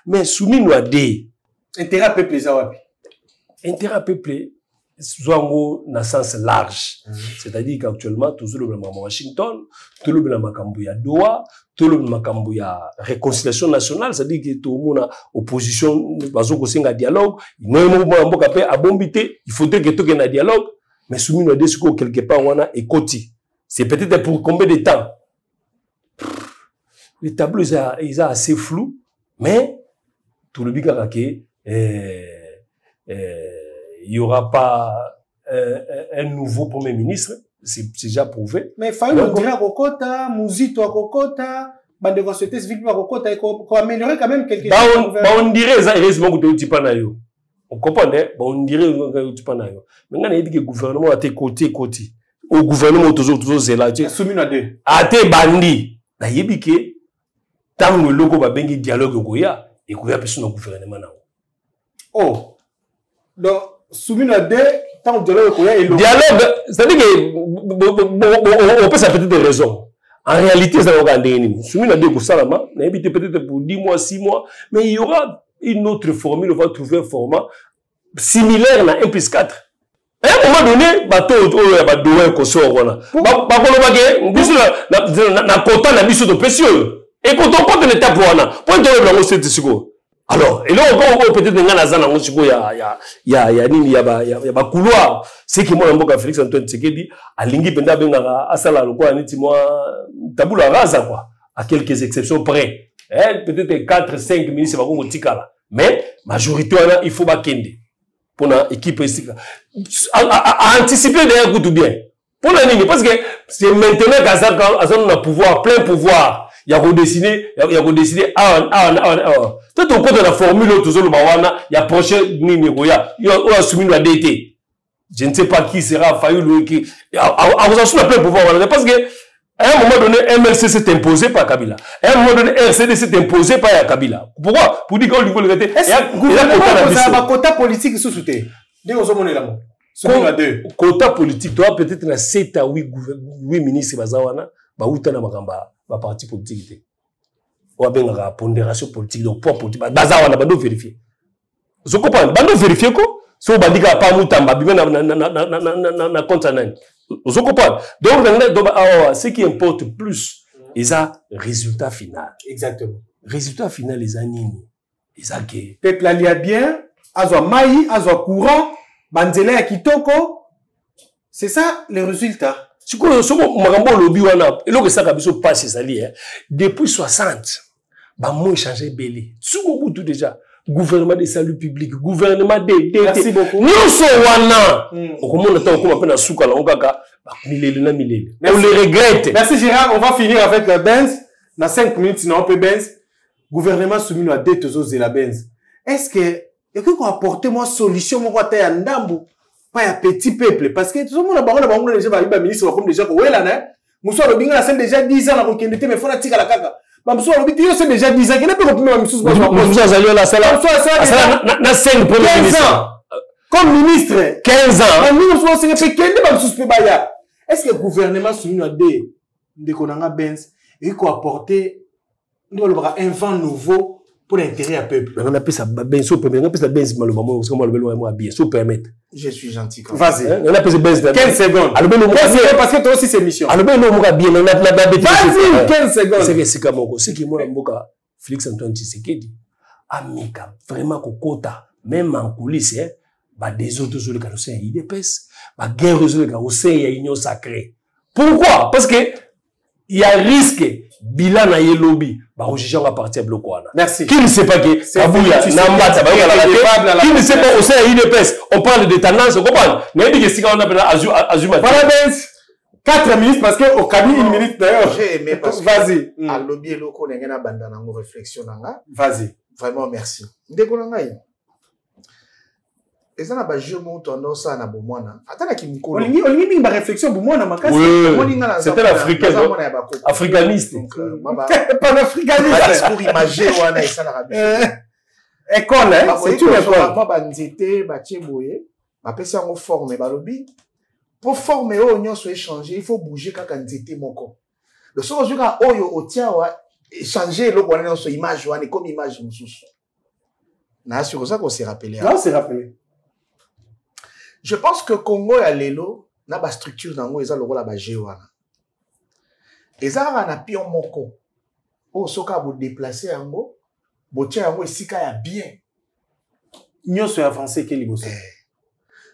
Mais soumis nous à des intérêt peuple zawapi. Intérêt peuple soit dans sens large. C'est-à-dire qu'actuellement toujours le Washington, tout le makambu ya Doha, tout le makambu ya réconciliation nationale, c'est-à-dire que tout le monde opposition bazoko singa dialogue, il faudrait que tout ait un dialogue, mais soumis nous à des quelque part on a écouté. C'est peut-être pour combien de temps? Les tableaux ils sont assez flous, mais tout le bigara il y aura pas un nouveau premier ministre, c'est déjà prouvé. Mais Fayoum on dirait Kokota, Mouzito à Kokota, bande de société civile à Kokota, qu'on améliorer quand même quelque chose. On dirait ça heureusement que tu pas nayo. On comprend on dirait que tu pas nayo. Maintenant il dit que le gouvernement a été côté. Au gouvernement toujours c'est là. Soumis à deux. A été bandi. Na yebike tant le logo va bengi dialogue goya et goya personne au gouvernement na. Oh. Donc soumis à deux tant dialogue goya et dialogue, c'est-à-dire que on peut s'appeler des raisons. En réalité ça va gagner. Soumis à deux ko salama, na yebite peut-être pour 10 mois, 6 mois, mais il y aura une autre formule, on va trouver un format similaire à 1+4. À un moment donné, bateau ba doé ko so wana. Ba ko lo bagé, biso na kota na biso de précieux. Et quand on porte l'étape wana, point de blanc c'est siko. Alors, et là on peut-être ngana zana ngo siko ya nini ya ba couloir. C'est que moi mboka Félix Antoine Tshisekedi alingi penda benga asala lokwa niti moi tabula rasa quoi. À quelques exceptions près. Peut-être 4 5 ministres ba ko tikala. Mais majorité wana il faut ba kende. Pour une équipe à anticiper d'ailleurs tout bien. Pour la ligne, parce que c'est maintenant qu'à ça on a pouvoir, plein pouvoir. il y a redessiné toi ton côté la formule toujours le bawana il y a prochain nini goya il a soumis la DT je ne sais pas qui sera Fayulu qui a vous assurer le pouvoir parce que à un moment donné MLC s'est imposé par Kabila à un moment donné RCD s'est imposé par Kabila pourquoi pour dire qu'au niveau de la DT il y a quota politique sous-souté dis aux hommes là quota politique toi peut-être na 7 à 8 ministres bazawana ba uta na makamba ba parti politique ou bien la pondération politique donc poids politique bazawana bando vérifier je comprends bando vérifier ko so bandika pa mutamba bima na compte nani je comprends donc ce qui importe plus ils a résultat final exactement résultat final les anini ils a que peuple alia bien azwa mai azwa courant banzela ya kitoko c'est ça le résultat siko soko makambo lobi wana eloko saka biso passe sali depuis 60 ba mo changer belé siko butu déjà gouvernement de salut public gouvernement de merci beaucoup nous so wana okomona ta okoma pena suka la okaka milele na milele on le regrette. Merci Gérard, on va finir avec Benz na 5 minutes sinon on peut Benz gouvernement soumis à deux tozo de la Benz est-ce que et qu'on apporte moi solution moi ta ya ndambu pas ya petit peuple parce que tout le monde a bango déjà ba ministre comme déjà ko wela na muso lo binga c'est déjà 10 ans na ko kendete mais fona tika la kaka ba muso lo biti c'est déjà 10 ans qu'il n'a pas ko muso muso azali la sala na 5 premiers ministres comme ministre 15 ans nous so c'est kende ba muso pe ba ya est-ce que le gouvernement soumis à deux de konanga Benz et qu'on apporter un vent nouveau pour l'intérêt à peuple. On appelle ça Benz, on appelle ça Benz malheureusement, parce qu'on le moi bien, si vous permettez. Je suis gentil. Vas-y. On appelle ça Benz. 15 secondes. Parce que toi aussi c'est mission. Alors ben on bien, on a vas-y 15 secondes. C'est comme c'est qui moi mboka Félix Antoine Tshisekedi. Amika vraiment kokota même en coulisses bah des autres sur le carrosse IDPS, bah guerre sur le carrosse il y a union sacrée. Pourquoi? Parce que il y a risque bilan na lobby bah aujourd'hui on va partir bloc wana. Merci. Qui ne sait pas que Kabouya Nambata bah qui ne sait pas au sein IDPS on parle de tendance on comprend. Mais dit que si on appelle Azuma. Voilà Benz 4 minutes parce que au cabine 1 minute d'ailleurs. J'ai aimé parce que vas-y. À lobby loko n'engena bandana ngo réflexion nanga. Vas-y. Vraiment merci. Ndeko nanga yi. Eza na ba jeu mo tendance na bomwana. Atana ki mukolo. Olingi mingi réflexion bomwana makasi. C'était l'africain. Africaniste. Panafricaniste. Discours imagé wana esa na rabi. École hein, c'est une école. Ba banzete ba tieboye. Ba pesa ngo forme ba lobby. Pour former o nyon so échanger, il faut bouger kaka nzete moko. Le so ozuka oyo otia wa échanger le wana so image wana comme image mususu. Na sur ça qu'on s'est rappelé. Non, c'est rappelé. Je pense que Congo ya lelo na ba structure nango eza lokola ba jewana. Eza na pion moko. O soka bo déplacer yango, bo tia yango esika ya bien. Nyonso avancé ke liboso.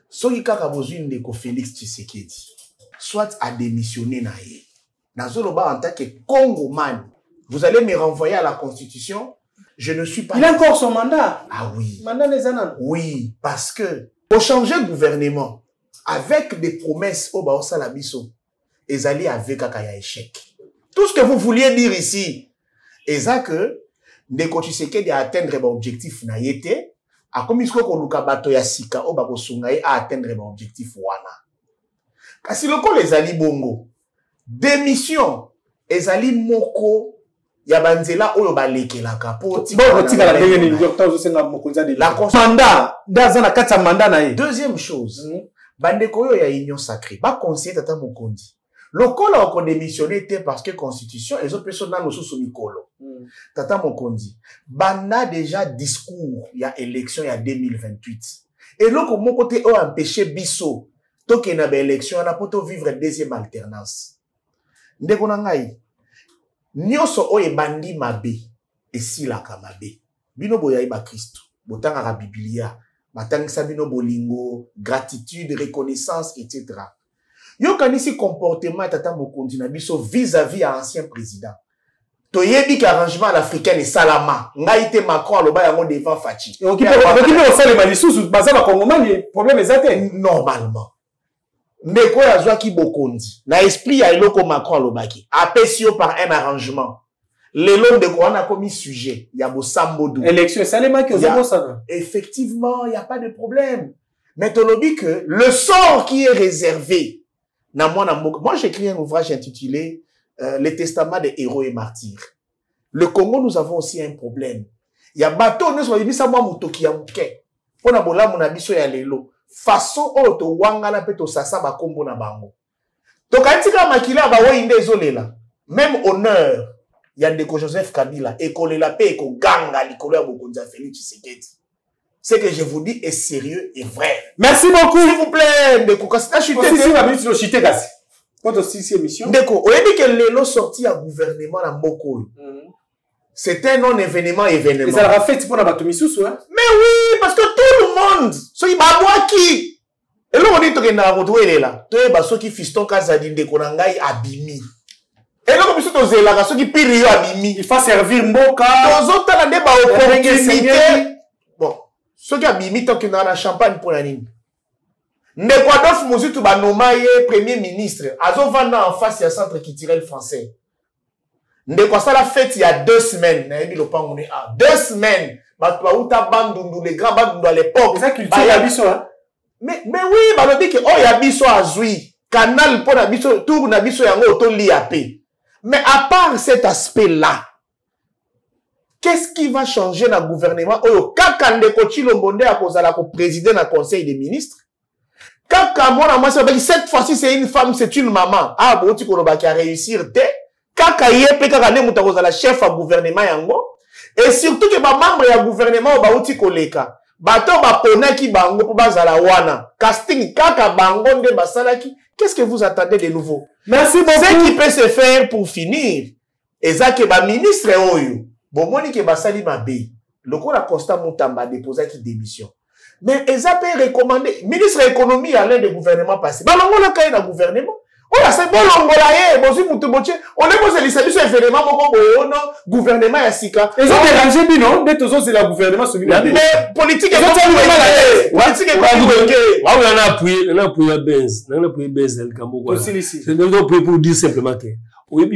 Soki kaka bozwi ndeko Félix Tshisekedi, soit à démissionner na ye. Nazoloba en tant que Congoman, vous allez me renvoyer à la Constitution. Je ne suis pas. Il a encore son mandat. Ah oui. Mandat des années. Oui, parce que pour changer de gouvernement, avec des promesses au Baosa Labiso, ils allaient avec un échec. Tout ce que vous vouliez dire ici, c'est que Ndeko Tshisekedi a atteindre l'objectif na yete, a comme il faut qu'on luka bato ya sika au bako sungaye a atteindre l'objectif wana. Kasi loko les ali bongo, démission, les ali moko, ya banzela oyo balekelaka po deuxième chose bandeko oyo ya union sacrée ba conseiller tata mokonzi lokola oko démissionner te parce que constitution ezo personne na losusu mikolo tata mokonzi banda déjà discours ya élection ya 2028 et loko moko te o empêcher biso toke na ba élection na poto vivre deuxième alternance ndeko na ngai nyonso oye bandi mabe esilaka mabe bino boya ba Kristo botanga Biblia batangisa bino bolingo gratitude reconnaissance etc. Yo kanisi comportement tata mokonzi na biso vis-à-vis à ancien président toyebi ka arrangement l'africain et salama ngaite Macron aloba yango devant Fachi on peut faire les malisusu baza ba kongomani problème ezate normalement ndeko yazwa ki bokonzi na esprit ya eloko Macron alobaki apesio par un arrangement Les lots de Koran a commis sujet. Il y a beau Sambodou. Élection, ça les marques aux ça. Effectivement, il n'y a pas de problème. Mais tu as dit que le sort qui est réservé, moi j'écris un ouvrage intitulé Les testaments des héros et martyrs. Le Congo, nous avons aussi un problème. Il y a bateau, nous avons dit ça, moi, Moutoki, Yamke. Pour na bola, mon abisso ya lelo. Façon, to wangala pe to sasa ba kombo na bango. Donc, quand tu as makila, ba wa inde zolela. Même honneur, il y a des Joseph Kabila, école la paix, école ganga, l'école à Bokonza Félix Tshisekedi. Ce que je vous dis est sérieux et vrai. Merci beaucoup. S'il vous plaît, Ndeko, quand c'est chuté. Si la minute, tu chuté, Gassi. Quand aussi, c'est émission. Ndeko, on a dit que l'élo sorti à gouvernement à Mboko. C'était un non-événement, événement. Et ça l'a fait, pour la batomisous, hein? Mais oui, parce que tout le monde, ceux qui babouent qui? Et là, on dit que na rodou elle est là. Toi, bah, ceux qui fiston Kazadi Ndeko Nangai abimi. Et là, comme ça, tu es là, ceux qui pire abimi. Il faut servir Mboka. Dans autres, on a des opportunités. Bon, ceux qui abimi, tant qu'il y a la champagne pour la ligne. Ndeko Adolphe Mouzoutou, bah, nommé premier ministre. Azo Vanda en face, il y a centre qui tirait le français. Ndeko ça la fête il y a 2 semaines. 2 semaines. Les grands bandundou à l'époque. C'est ça culture y a biso, hein? Mais oui, bah on dit que oh y a biso à Zui. Canal pour la biso, tour na biso yango auto l'IAP. Mais à part cet aspect-là, qu'est-ce qui va changer dans le gouvernement? Oh, kaka Ndeko Chilombonde a causé la président dans le conseil des ministres. Kaka moi cette fois-ci c'est une femme, c'est une maman. Ah bon, tu connais qui a réussi kaka yepe kaka ne mutakoza la chef à gouvernement yango et surtout que ba membre ya gouvernement ba uti koleka bato ba pona ki bango po bazala wana casting kaka bango nde basalaki. Qu'est-ce que vous attendez de nouveau? Merci beaucoup. Ce qui peut se faire pour finir ezake ba ministre oyo bomoni ke basali mabe lokola Constant Mutamba déposa ki démission mais eza peut recommander ministre économie à l'aide du gouvernement passé balongo na kay na gouvernement. Oh là, c'est bon, on est posé les services événements, gouvernement et Sika. Ils ont dérangé, non? Mais tous c'est le gouvernement, mais politique est politique est on a appuyé Benz, on a appuyé Benz, c'est pour dire simplement que oui,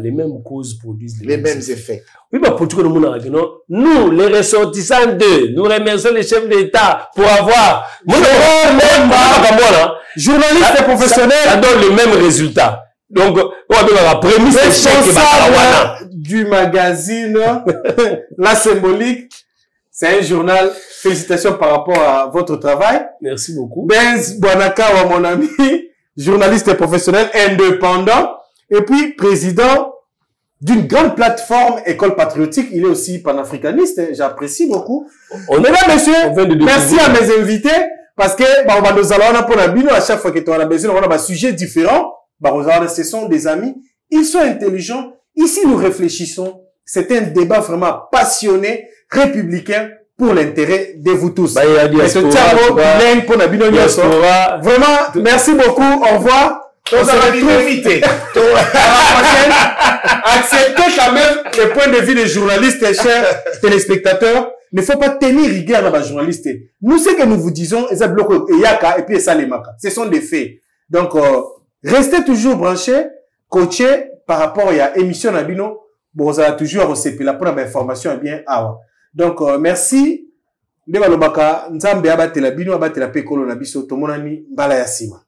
les mêmes causes produisent les mêmes effets. Oui, pour tout le monde, nous, les ressortissants d'eux, nous remercions les chefs d'État pour avoir, journalistes et professionnels, ça donne le même résultat. Donc, on va la prémisse du magazine, La Symbolique, c'est un journal. Félicitations par rapport à votre travail. Merci beaucoup. Benz Bouanakawa, mon ami, journaliste et professionnel indépendant. Et puis, président d'une grande plateforme École Patriotique. Il est aussi panafricaniste. J'apprécie beaucoup. Mesdames, messieurs, merci à mes invités. Parce que, on va nous aller pour la bino, à chaque fois que tu as besoin, on a un sujet différent. Ce sont des amis. Ils sont intelligents. Ici, nous réfléchissons. C'est un débat vraiment passionné, républicain, pour l'intérêt de vous tous. Vraiment, merci beaucoup. Au revoir. On se retrouve. Acceptez quand même le point de vue des journalistes, chers téléspectateurs. Il ne faut pas tenir rigueur dans la journaliste. Nous, ce que nous vous disons, et puis ce sont des faits. Donc, restez toujours branchés, coachés par rapport à l'émission Nabino. Bon, vous allez toujours recevoir la première information est bien. Donc, merci. Ndebalobaka, nzambe abatela bino abatela pe kolo na biso tomonani mbala ya sima.